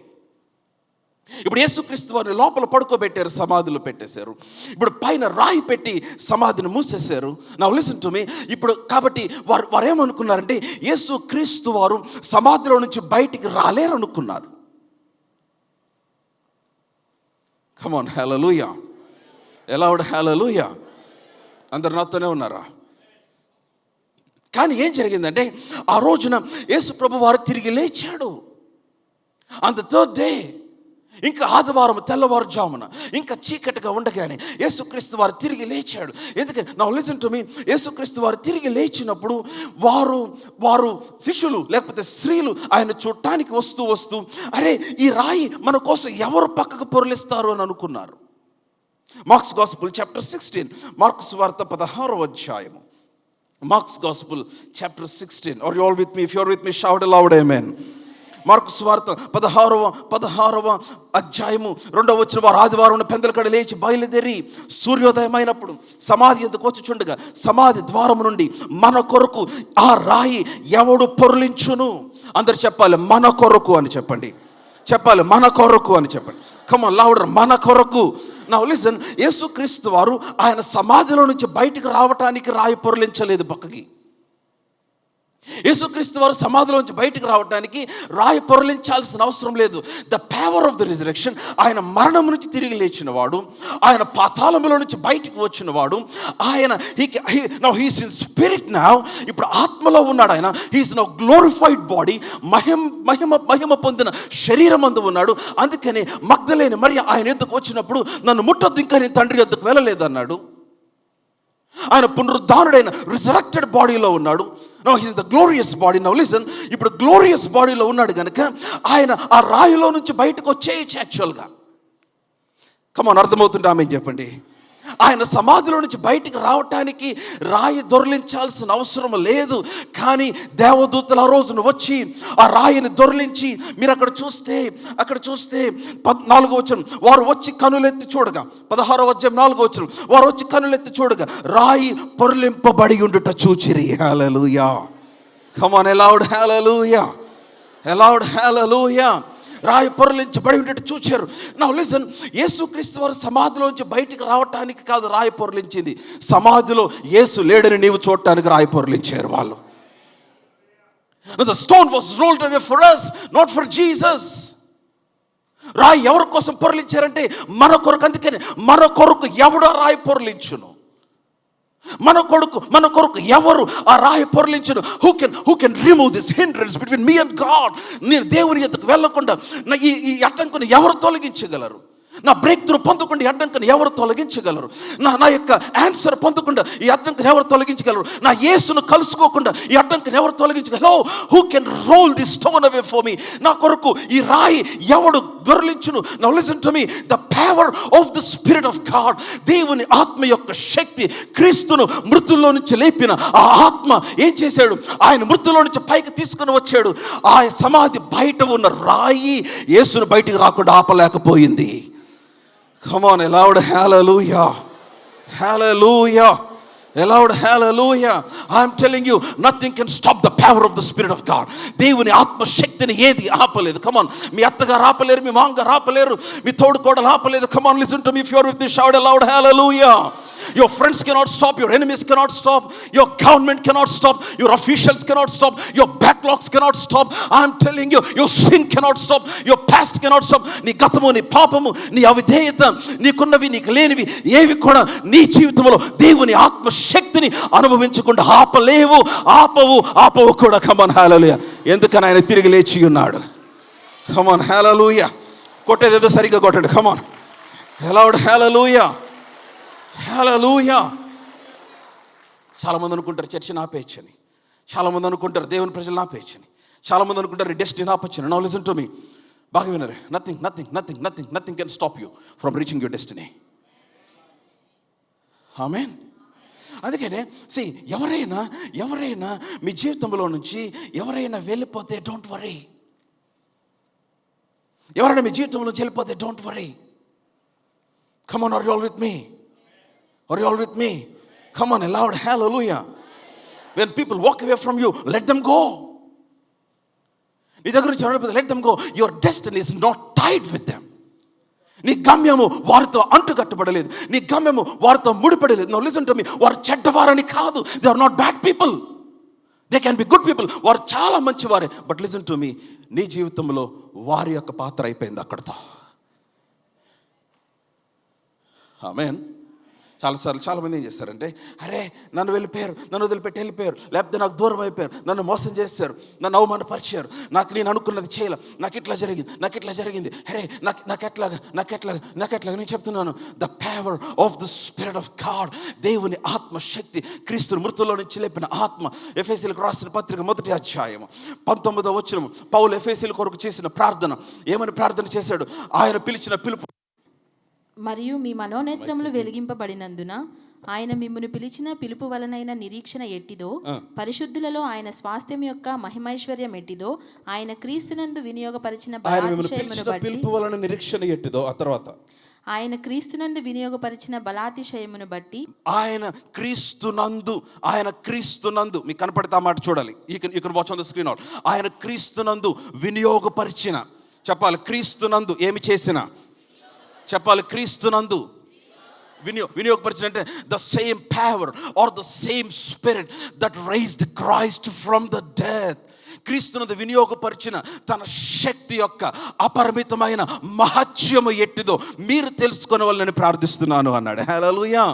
ఇప్పుడు యేసుక్రీస్తు వారిని లోపల పడుకోబెట్టారు, సమాధిలో పెట్టేశారు. ఇప్పుడు పైన రాయి పెట్టి సమాధిని మూసేశారు. నౌ లిసన్ టు మీ. ఇప్పుడు కాబట్టి వారు ఏమనుకున్నారంటే యేసుక్రీస్తు వారు సమాధిలో నుంచి బయటికి రాలేరు అనుకున్నారు. కమ్ ఆన్, హల్లెలూయా. ఎలా హల్లెలూయా. అందరు నాతోనే ఉన్నారా? కానీ ఏం జరిగిందంటే ఆ రోజున యేసు ప్రభు వారు తిరిగి లేచాడు. ఆన్ ద థర్డ్ డే ఇంకా ఆదివారం తెల్లవారుజామున ఇంకా చీకటిగా ఉండగానే యేసుక్రీస్తు వారు తిరిగి లేచాడు. ఎందుకంటే నౌ లిసన్ టు మీ, యేసుక్రీస్తు వారు తిరిగి లేచినప్పుడు వారు శిష్యులు లేకపోతే స్త్రీలు ఆయన చూడటానికి వస్తూ అరే ఈ రాయి మన కోసం ఎవరు పక్కకు పొరలిస్తారు అని అనుకున్నారు. మార్క్స్ గాస్పుల్ చాప్టర్ 16, మార్కు సువార్త 16వ అధ్యాయము. Mark's gospel chapter 16. Are you all with me? If you are with me shout loud amen. Mark సువార్త 16వ అధ్యాయము 2వ వచనం. వారు ఆదివారం పెందలకడ లేచి బయలుదేరి సూర్యోదయమైనప్పుడు సమాధి ఎద్దుకు వచ్చుచుండగా సమాధి ద్వారము నుండి మన కొరకు ఆ రాయి ఎవడు పొర్లించును? అందరు చెప్పాలి, మన కొరకు అని చెప్పండి. చెప్పాలి, మన కొరకు అని చెప్పండి. కమ్ ఆన్ లౌడర్, మన కొరకు. నౌ లిసన్, యేసుక్రీస్తు వారు ఆయన సమాధిలో నుంచి బయటికి రావటానికి రాయి పొరలించలేదు పక్కకి. యేసుక్రీస్తు వారు సమాధిలోంచి బయటికి రావడానికి రాయి పొరలించాల్సిన అవసరం లేదు. The power of the resurrection, ఆయన మరణం నుంచి తిరిగి లేచినవాడు, ఆయన పాతాళంలో నుంచి బయటికి వచ్చినవాడు, ఆయన now he's in spirit now, ఇప్పుడు ఆత్మలో ఉన్నాడు ఆయన. హీస్ నౌ గ్లోరిఫైడ్ బాడీ, మహిమ పొందిన శరీరం అందు ఉన్నాడు. అందుకని మగ్దలేని మరియ ఆయన ఎద్దుకు వచ్చినప్పుడు నన్ను ముట్టొద్దు, ఇంకా నేను తండ్రి ఎద్దుకు వెళ్ళలేదు అన్నాడు. ఆయన పునరుద్ధానుడైన రిజరెక్టెడ్ బాడీలో ఉన్నాడు. Now he is the glorious body. Now listen, ఇప్పుడు గ్లోరియస్ బాడీలో ఉన్నాడు కనుక ఆయన ఆ రాయిలో నుంచి బయటకు వచ్చేయచ్చు యాక్చువల్గా. కమాన్, అర్థమవుతుంటే ఆమె చెప్పండి. ఆయన సమాధిలో నుంచి బయటికి రావటానికి రాయి దొర్లించాల్సిన అవసరం లేదు. కానీ దేవదూతలు ఆ రోజున వచ్చి ఆ రాయిని దొర్లించి, మీరు అక్కడ చూస్తే 4వ వచనం, వారు వచ్చి కనులెత్తి చూడగా, 16వ అధ్యాయం 4వ వచనం, వారు వచ్చి కనులెత్తి చూడగా రాయి పొర్లింపబడి ఉండుట చూచిరి. Hallelujah. Come on, loud hallelujah, loud hallelujah. రాయి పొరలించబడి ఉండేట్టు చూచారు. నౌ లిసన్, యేసుక్రీస్తు వారు సమాధిలోంచి బయటికి రావటానికి కాదు రాయి పొరలించింది, సమాధిలో యేసు లేడని నీవు చూడటానికి రాయి పొరలించారు వాళ్ళు. The stone was rolled away for us, not for Jesus. రాయి ఎవరి కోసం పొరలించారంటే మన కొరకు. అందుకని మన కొరకు ఎవడో రాయి పొరలించును? మన కొరకు ఎవరు ఆ రాయి పొరలించును? Who can remove this hindrance between me and God? నేను దేవుని ఎద్దుకు వెళ్ళకుండా ఈ అడ్డంకుని ఎవరు తొలగించగలరు? నా బ్రేక్ త్రూ పొందకుండా ఈ అడ్డంకుని ఎవరు తొలగించగలరు? నా యొక్క ఆన్సర్ పొందకుండా ఈ అడ్డంకుని ఎవరు తొలగించగలరు? నా యేసును కలుసుకోకుండా ఈ అడ్డంకుని ఎవరు తొలగించగలరు? Who can roll this stone away for me? నా కొరకు ఈ రాయి ఎవడు దొర్లించును? Now listen to me, the power of the spirit of God, దేవుని ఆత్మ యొక్క శక్తి, క్రీస్తును మృతుల్లో నుంచి లేపిన ఆ ఆత్మ ఏం చేశాడు? ఆయన మృతుల్లో నుంచి పైకి తీసుకుని వచ్చాడు. ఆ సమాధి బయట ఉన్న రాయి యేసును బయటికి రాకుండా ఆపలేకపోయింది. Come on, loud hallelujah, hallelujah, loud hallelujah. I am telling you, nothing can stop the power of the Spirit of God. దేవుని ఆత్మ శక్తిని ఏది ఆపలేదు. Come on, మీ అత్తగారు ఆపలేరు, మీ మామగారు ఆపలేరు, మీ తోడుకోడలు ఆపలేదు. Come on, listen to me. If you are with me, shout aloud, hallelujah. Your friends cannot stop, your enemies cannot stop, your government cannot stop, your officials cannot stop, your backlogs cannot stop. I am telling you, your sin cannot stop, your past cannot stop. నీ గతము, నీ పాపము, నీ అవిధేయత, నీకున్నవి నీకు లేనివి ఏవి కూడా నీ జీవితంలో దేవుని ఆత్మ శక్తిని అనుభవించకుండా ఆపవు కూడా. కమాన్ హల్లెలూయా. ఎందుకని ఆయన తిరిగి లేచి ఉన్నాడు. కమాన్ హల్లెలూయా. కొట్టేదేదో సరిగ్గా కొట్టండి. కమాన్, లౌడ్ హల్లెలూయా, హల్లెలూయా. చాలామంది అనుకుంటారు చర్చిని ఆపేయచ్చని, చాలామంది అనుకుంటారు దేవుని ప్రజలను ఆపేయచ్చని, చాలామంది అనుకుంటారు డెస్టినీ ఆపచ్చని. నౌ లిసన్ టు మీ, బాగా వినరు. Nothing can stop you from reaching your destiny. Amen. అందుకనే ఎవరైనా మీ జీవితంలో నుంచి ఎవరైనా వెళ్ళిపోతే డోంట్ వరీ. ఎవరైనా మీ జీవితంలో నుంచి వెళ్ళిపోతే don't worry. Come on, are you all with me? Are you all with me? Come on, loud hallelujah. When people walk away from you, let them go. నీ దగ్గర నుంచి ఎవరైనా let them go. Your destiny is not tied with them. నీ గమ్యము వారితో అంటుకట్టబడలేదు, నీ గమ్యము వారితో ముడిపడలేదు. నౌ లిసన్ టు మీ, వారు చెడ్డవారని కాదు. They are not bad people, they can be good people. వారు చాలా మంచివారే. బట్ లిసన్ టు మీ, నీ జీవితంలో వారి యొక్క పాత్ర అయిపోయింది అక్కడితో. ఆమేన్. చాలాసార్లు చాలామంది ఏం చేస్తారంటే, అరే నన్ను వదిలిపెట్టి వెళ్ళిపోయారు, లేకపోతే నాకు దూరం అయిపోయారు, నన్ను మోసం చేశారు, నన్ను అవమానపరిచారు, నేను అనుకున్నది చేయలే, నాకు ఇట్లా జరిగింది, అరే నాకెట్లాగా నేను చెప్తున్నాను, the power of the spirit of God, దేవుని ఆత్మశక్తి, క్రీస్తు మృతుల్లో నుంచి లేపిన ఆత్మ. ఎఫెసీయులకు రాసిన పత్రిక 1వ అధ్యాయం 19వ వచనం, పౌలు ఎఫెసీయుల కొరకు చేసిన ప్రార్థన, ఏమని ప్రార్థన చేశాడు? ఆయన పిలిచిన పిలుపు మరియు మీ మనోనేత్రములు వెలిగింపబడినందున ఆయన మిమ్మును పిలిచిన పిలుపు వలనైన నిరీక్షణ ఎట్టిదో, పరిశుద్ధులలో ఆయన స్వాస్థ్యం యొక్క మహిమైశ్వర్యం ఎట్టిదో, ఆయన క్రీస్తునందు వినియోగపరిచిన పిలుపు వలన నిరీక్షణ ఎట్టిదో, ఆ తర్వాత ఆయన క్రీస్తునందు వినియోగపరిచిన బలాతిశయమును బట్టి, ఆయన క్రీస్తునందు మీకు కనపడతా మాట చూడాలి. You can watch on the screen. ఆయన క్రీస్తునందు వినియోగపరిచిన, చెప్పాలి, క్రీస్తునందు ఏమి చేసిన, చెప్పాలి, క్రీస్తునందు వినియోగపరిచిన అంటే the same power or the same spirit that raised Christ from the death. క్రీస్తునందు వినియోగపరిచిన తన శక్తి యొక్క అపరిమితమైన మహత్యము ఎట్టిదో మీరు తెలుసుకొనవలెనని ప్రార్థిస్తున్నాను అన్నాడు. హల్లెలూయా.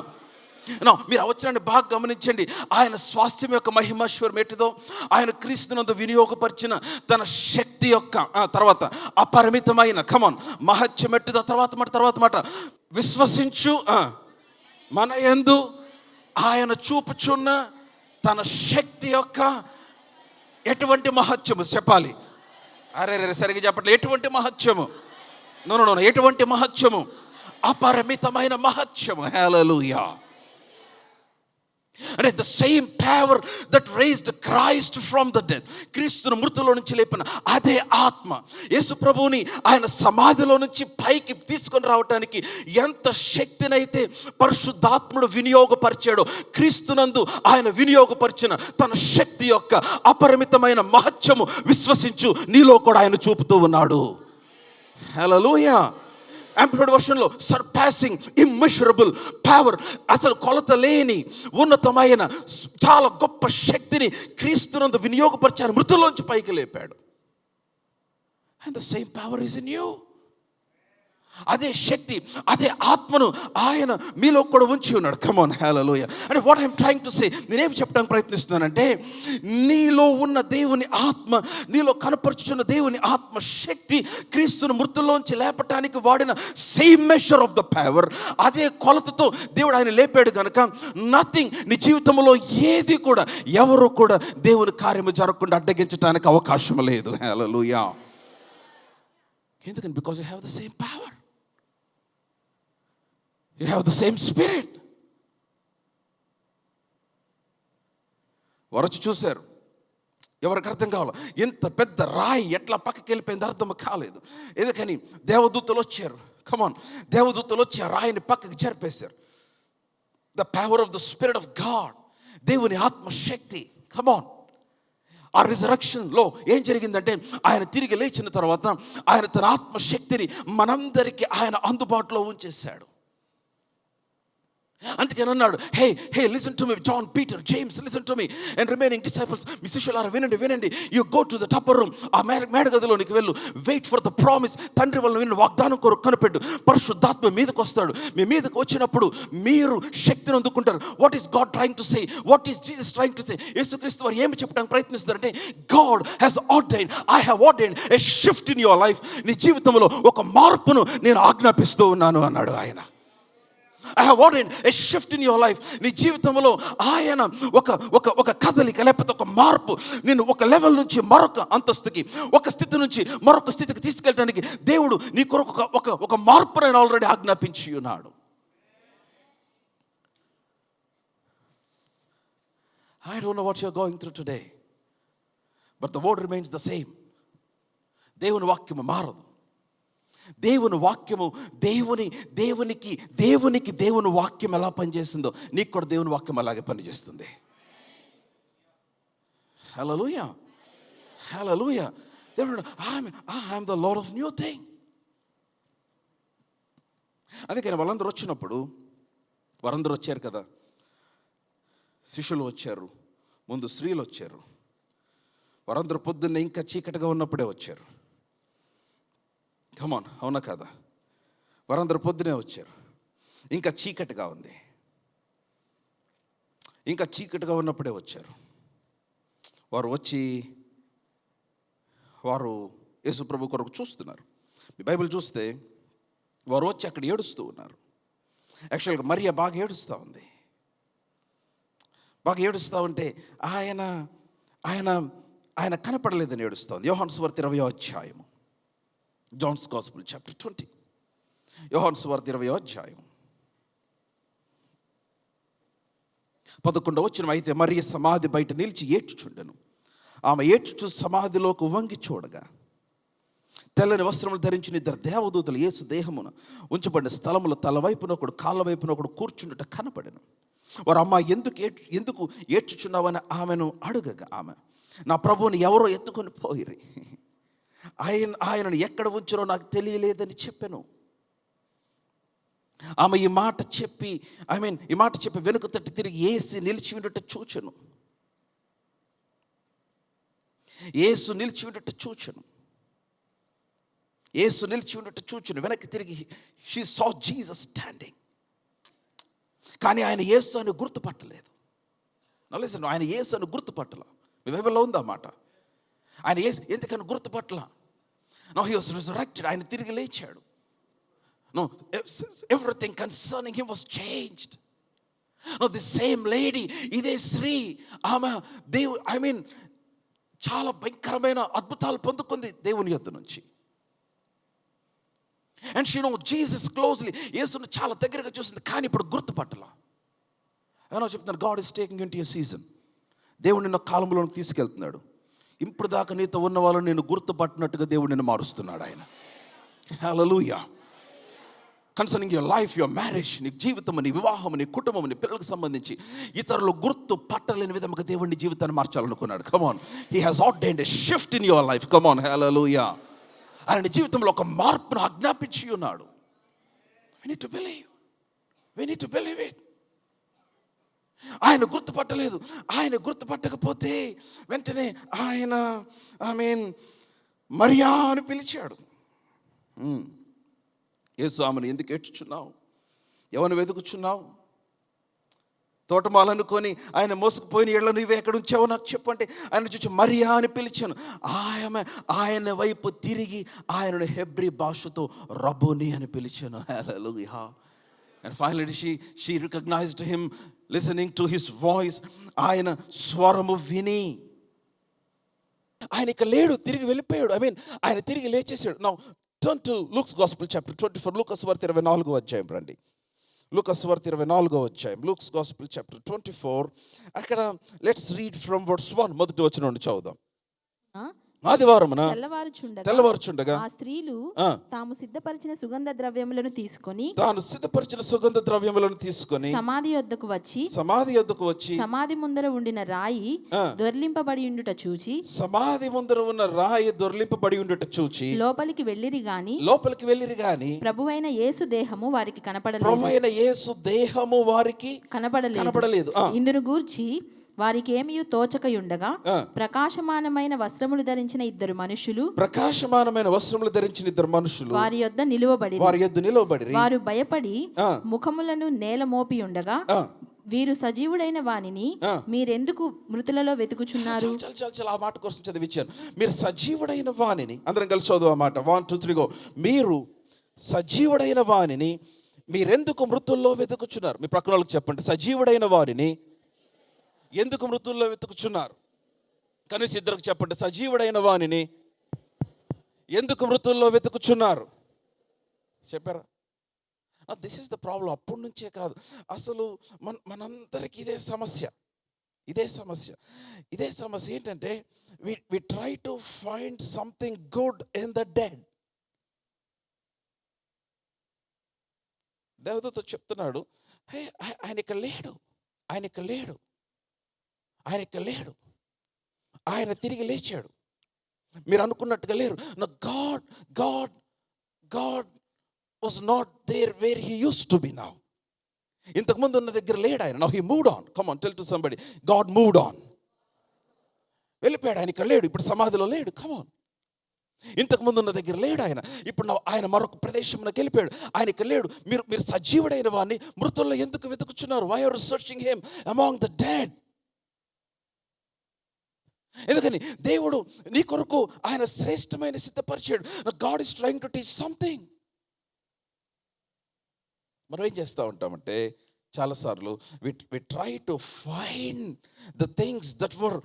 మీరు అవసరాన్ని బాగా గమనించండి. ఆయన స్వాస్థ్యం యొక్క మహిమైశ్వర్యం ఎట్టిదో, ఆయన క్రీస్తునందు వినియోగపరిచిన తన శక్తి యొక్క తర్వాత అపరిమితమైన మహత్యం ఎట్టిదో, తర్వాత మాట విశ్వసించు మన యందు ఆయన చూపుచున్న తన శక్తి యొక్క ఎటువంటి మహత్యము, చెప్పాలి, అరే సరిగ్గా చెప్పట్లేదు, ఎటువంటి మహత్యము, నో ఎటువంటి మహత్యము, అపరిమితమైన మహత్యము. హల్లెలూయా. అంటే the same power that raised Christ from the death, క్రీస్తును మృతులో నుంచి లేపిన అదే ఆత్మ యేసు ప్రభువుని ఆయన సమాధిలో నుంచి పైకి తీసుకొని రావటానికి ఎంత శక్తినైతే పరిశుద్ధాత్ముడు వినియోగపరిచాడో, క్రీస్తునందు ఆయన వినియోగపరిచిన తన శక్తి యొక్క అపరిమితమైన మహత్యము విశ్వసించు, నీలో కూడా ఆయన చూపుతూ ఉన్నాడు. హల్లెలూయా. యాంప్లిఫైడ్ వర్షన్లో సర్పాసింగ్ ఇమ్మెషరబుల్ పవర్, అసలు కొలత లేని ఉన్నతమైన చాలా గొప్ప శక్తిని క్రీస్తునందు వినియోగపరిచారు, మృతుల్లోంచి పైకి లేపాడు. And the same power is in you. అదే శక్తి, అదే ఆత్మను ఆయన మీలో కూడా ఉంచి ఉన్నాడు. కమ్ ఆన్, హల్లెలూయా. అంటే వాట్ ఐఎమ్ ట్రైయింగ్ టు సే, నేనేమి చెప్పడానికి ప్రయత్నిస్తున్నానంటే, నీలో ఉన్న దేవుని ఆత్మ, నీలో కనపరుచున్న దేవుని ఆత్మ శక్తి క్రీస్తును మృతుల్లోంచి లేపటానికి వాడిన same measure of the power, అదే కొలతతో దేవుడు ఆయన లేపాడు కనుక నథింగ్, నీ జీవితంలో ఏది కూడా ఎవరు కూడా దేవుని కార్యము జరగకుండా అడ్డగించడానికి అవకాశం లేదు. హల్లెలూయా. ఎందుకని? Because you have the same power, you have the same spirit. వరచి చూశారు, ఎవరికి అర్థం కావాలి, ఎంత పెద్ద రాయి ఎట్లా పక్కకి వెళ్ళిపోయింది అర్థం కాలేదు. ఎందుకని? దేవదూతలు వచ్చారు. కమాన్, దేవదూతలు వచ్చి ఆ రాయిని పక్కకి జరిపేశారు. The power of the spirit of God, దేవుని ఆత్మశక్తి. కమాన్, ఆ రిజరక్షన్లో ఏం జరిగిందంటే, ఆయన తిరిగి లేచిన తర్వాత ఆయన తన ఆత్మశక్తిని మనందరికీ ఆయన అందుబాటులో ఉంచేశాడు. అందుకని అన్నాడు, hey listen to me John, Peter, James, listen to me and remaining disciples, మీ శిష్యులారా వినండి, you go to the upper room, ఆ మేడగదిలోనికి వెళ్ళు, వెయిట్ ఫర్ ద ప్రామిస్, తండ్రి వల్ల విన్న వాగ్దానం కొరకు కనిపెట్టు, పరిశుద్ధాత్మ మీదకి వస్తాడు, మీ మీదకి వచ్చినప్పుడు మీరు శక్తిని అందుకుంటారు. What is God trying to say, what is Jesus trying to say? యేసుక్రీస్తు వారు ఏమి చెప్పడానికి ప్రయత్నిస్తున్నారంటే, God has ordained, I have ordained a shift in your life. నీ జీవితంలో ఒక మార్పును నేను ఆజ్ఞాపిస్తూ ఉన్నాను అన్నాడు ఆయన. I have ordained a shift in your life. నీ జీవితంలో ఆయన ఒక కదలిక, లేకపోతే ఒక మార్పు, నేను ఒక లెవెల్ నుంచి మరొక అంతస్తుకి, ఒక స్థితి నుంచి మరొక స్థితికి తీసుకెళ్ళడానికి దేవుడు నీ కొరకు ఒక మార్పును ఆయన ఆల్రెడీ ఆజ్ఞాపించి ఉన్నాడు. I don't know what you're going through today, but the word remains the same. దేవుని వాక్యము మారదు. దేవుని వాక్యము దేవునికి దేవుని వాక్యం ఎలా పనిచేస్తుందో నీకు కూడా దేవుని వాక్యం అలాగే పనిచేస్తుంది. హల్లెలూయా, హల్లెలూయా. దేవుడు, I am the Lord of new thing. అందుకని వాళ్ళందరూ వచ్చారు కదా, శిష్యులు వచ్చారు, ముందు స్త్రీలు వచ్చారు, వారందరూ పొద్దున్నే ఇంకా చీకటిగా ఉన్నప్పుడే వచ్చారు. కమాన్, అవునా కదా? వారందరూ పొద్దునే వచ్చారు, ఇంకా చీకటిగా ఉంది. ఇంకా చీకటిగా ఉన్నప్పుడే వచ్చారు. వారు వచ్చి యేసుప్రభు కొరకు చూస్తున్నారు. మీ బైబిల్ చూస్తే వారు వచ్చి అక్కడ ఏడుస్తూ ఉన్నారు. యాక్చువల్గా మరియ బాగా ఏడుస్తూ ఉంది. బాగా ఏడుస్తూ ఉంటే ఆయన ఆయన ఆయన కనపడలేదని ఏడుస్తూ ఉంది. యోహాను సువార్త 20వ అధ్యాయము, జాన్స్ గాస్పెల్ చాప్టర్ 20. యోహాను సువార్త 20వ అధ్యాయం 11వ వచనం. అయితే మరియ సమాధి బయట నిలిచి ఏడ్చుచుండెను. ఆమె ఏడ్చుచు సమాధిలోకి వంగి చూడగా తెల్లని వస్త్రములు ధరించిన 2 దేవదూతలు యేసు దేహమున ఉంచబడిన స్థలములో తల వైపున ఒకడు కాళ్ళ వైపున ఒకడు కూర్చుండుట కనపడెను. వారు అమ్మ ఎందుకు ఏడ్చుచున్నావని ఆమెను అడుగగా ఆమె, నా ప్రభువుని ఎవరో ఎత్తుకొని పోయిరి, ఆయనను ఎక్కడ ఉంచారో నాకు తెలియలేదని చెప్పాను. ఆమె ఈ మాట చెప్పి వెనుక తట్టి తిరిగి యేసు నిలిచి ఉండట చూచెను. యేసు నిలిచి ఉండట చూచెను. వెనక్కి తిరిగి షీ సా జీసస్ స్టాండింగ్. కానీ ఆయన యేసు అని గుర్తుపట్టలేదు. ఆయన యేసు అని గుర్తుపట్టల. మీ బైబిల్లో ఉందా మాట? ఆయన యేసు ఎందుకని గుర్తుపట్టల? No, he was resurrected. ఆయన తిరిగి లేచాడు. No, everything concerning him was changed. No, the same lady, ఇదే స్త్రీ, ఆమె చాలా భయంకరమైన అద్భుతాలు పొందుకుంది దేవుని యొద్ద నుంచి. And she know Jesus closely. యేసుని చాలా దగ్గరగా చూసింది, కానీ ఇప్పుడు గుర్తుపట్టలా. ఏమో చెప్తున్నాను, God is taking in to a season. దేవుడు నిన్న కాలంలో తీసుకెళ్తున్నాడు. ఇప్పుడు దాకా నీతో ఉన్న వాళ్ళని నేను గుర్తుపట్టినట్టుగా దేవుడు నిన్ను మారుస్తున్నాడు ఆయన. Hallelujah. Concerning your life, your marriage, నీ జీవితం, నీ వివాహం, నీ కుటుంబం, నీ పిల్లలకు సంబంధించి ఇతరులు గుర్తు పట్టలేని విధంగా దేవుడిని జీవితాన్ని మార్చాలనుకున్నాడు. Come on, he has ordained a shift in your life. Come on, hallelujah. ఆయన జీవితంలో ఒక మార్పును ఆజ్ఞాపించి ఉన్నాడు. We need to believe it. ఆయన గుర్తుపట్టలేదు. ఆయన గుర్తుపట్టకపోతే వెంటనే ఆయన మరియా అని పిలిచాడు. యేసు ఆమెను ఎందుకు ఏడ్చుచున్నావు? ఎవరిని వెతుకుచున్నావు? తోటమాలనుకొని ఆయన మోసుకుపోయిన ఏళ్ళ నువ్వు ఎక్కడ ఉంచావో నాకు చెప్పు అంటే ఆయన చూసి మరియా అని పిలిచాను. ఆయన వైపు తిరిగి ఆయనను హెబ్రీ భాషతో రబ్బోని అని పిలిచాను. హల్లెలూయా. And finally she recognized him, listening to his voice. ఆయన స్వరము విని ఆయన ఇక లేడు, తిరిగి వెళ్ళిపోయాడు. ఆయన తిరిగి లేచేసాడు. Now turn to Luke's Gospel chapter 24. లూకాసు వార్త 24వ అధ్యాయం రండి. లూకాసు వార్త 24వ అధ్యాయం, Luke's Gospel chapter 24. అక్కడ let's read from verse 1. మొదటి వచనం నుండి చదువుదాం. ఆదివారమున తెల్లవారుచుండగా ఆ స్త్రీలు తాము సిద్ధపరిచిన సుగంధ ద్రవ్యములను తీసుకొని సమాధి యొద్దకు వచ్చి సమాధి ముందర ఉండిన రాయి దొర్లింపబడి ఉండుట చూచి లోపలికి వెళ్ళిరి గాని ప్రభువైన యేసు దేహము వారికి కనపడలేదు. ఇందును గూర్చి వారికి ఏమీ తోచకయుండగా ప్రకాశమానమైన వస్త్రములు ధరించిన ఇద్దరు మనుషులు వారి యొద్ద నిలువబడి వారు భయపడి ముఖములను నేల మోపి ఉండగా, వీరు సజీవుడైన వానిని మీరెందుకు మృతులలో వెతుకుచున్నారు? ఆ మాట కోసం చదివించాను. మీరు సజీవుడైన వానిని, అందరం కలిసి చదువు ఆ మాట. 1 2 3 గో. మీరు సజీవుడైన వానిని మీరెందుకు మృతుల్లో వెతుకుచున్నారు? మీ ప్రక్కన వాళ్ళకి చెప్పండి, సజీవుడైన వారిని ఎందుకు మృతుల్లో వెతుకుచున్నారు? కనీసం ఇద్దరికి చెప్పండి, సజీవుడైన వానిని ఎందుకు మృతుల్లో వెతుకుచున్నారు? చెప్పారా? This is the problem. అప్పటి నుంచే కాదు, అసలు మనందరికీ ఇదే సమస్య ఏంటంటే we try to find something good in the dead. దేవదూత చెప్తున్నాడు, హే ఆయన ఇక్కడ లేడు, ఆయన తిరిగి లేచాడు. మీరు అనుకున్నట్టుగా లేరు. God was not there where he used to be now. ఇంతకు ముందు ఉన్న దగ్గర లేడు ఆయన. Now he moved on. Come on, tell to somebody, God moved on. వెళ్ళిపోయాడు. ఆయన ఇక్కడ లేడు, ఇప్పుడు సమాధిలో లేడు. Come on. ఇంతకుముందు ఉన్న దగ్గర లేడు ఆయన. ఇప్పుడు ఆయన మరొక ప్రదేశంలోకి వెళ్ళిపోయాడు. ఆయన ఇక్కడ లేడు. మీరు సజీవుడైన వాడిని మృతుల్లో ఎందుకు వెతుకుచున్నారు? Why are searching him among the dead? ఎందుకని దేవుడు నీ కొరకు ఆయన శ్రేష్టమైన సిద్ధపరిచాడు. God is trying to teach something. మనం ఏం చేస్తూ ఉంటామంటే చాలాసార్లు we try to find the things that were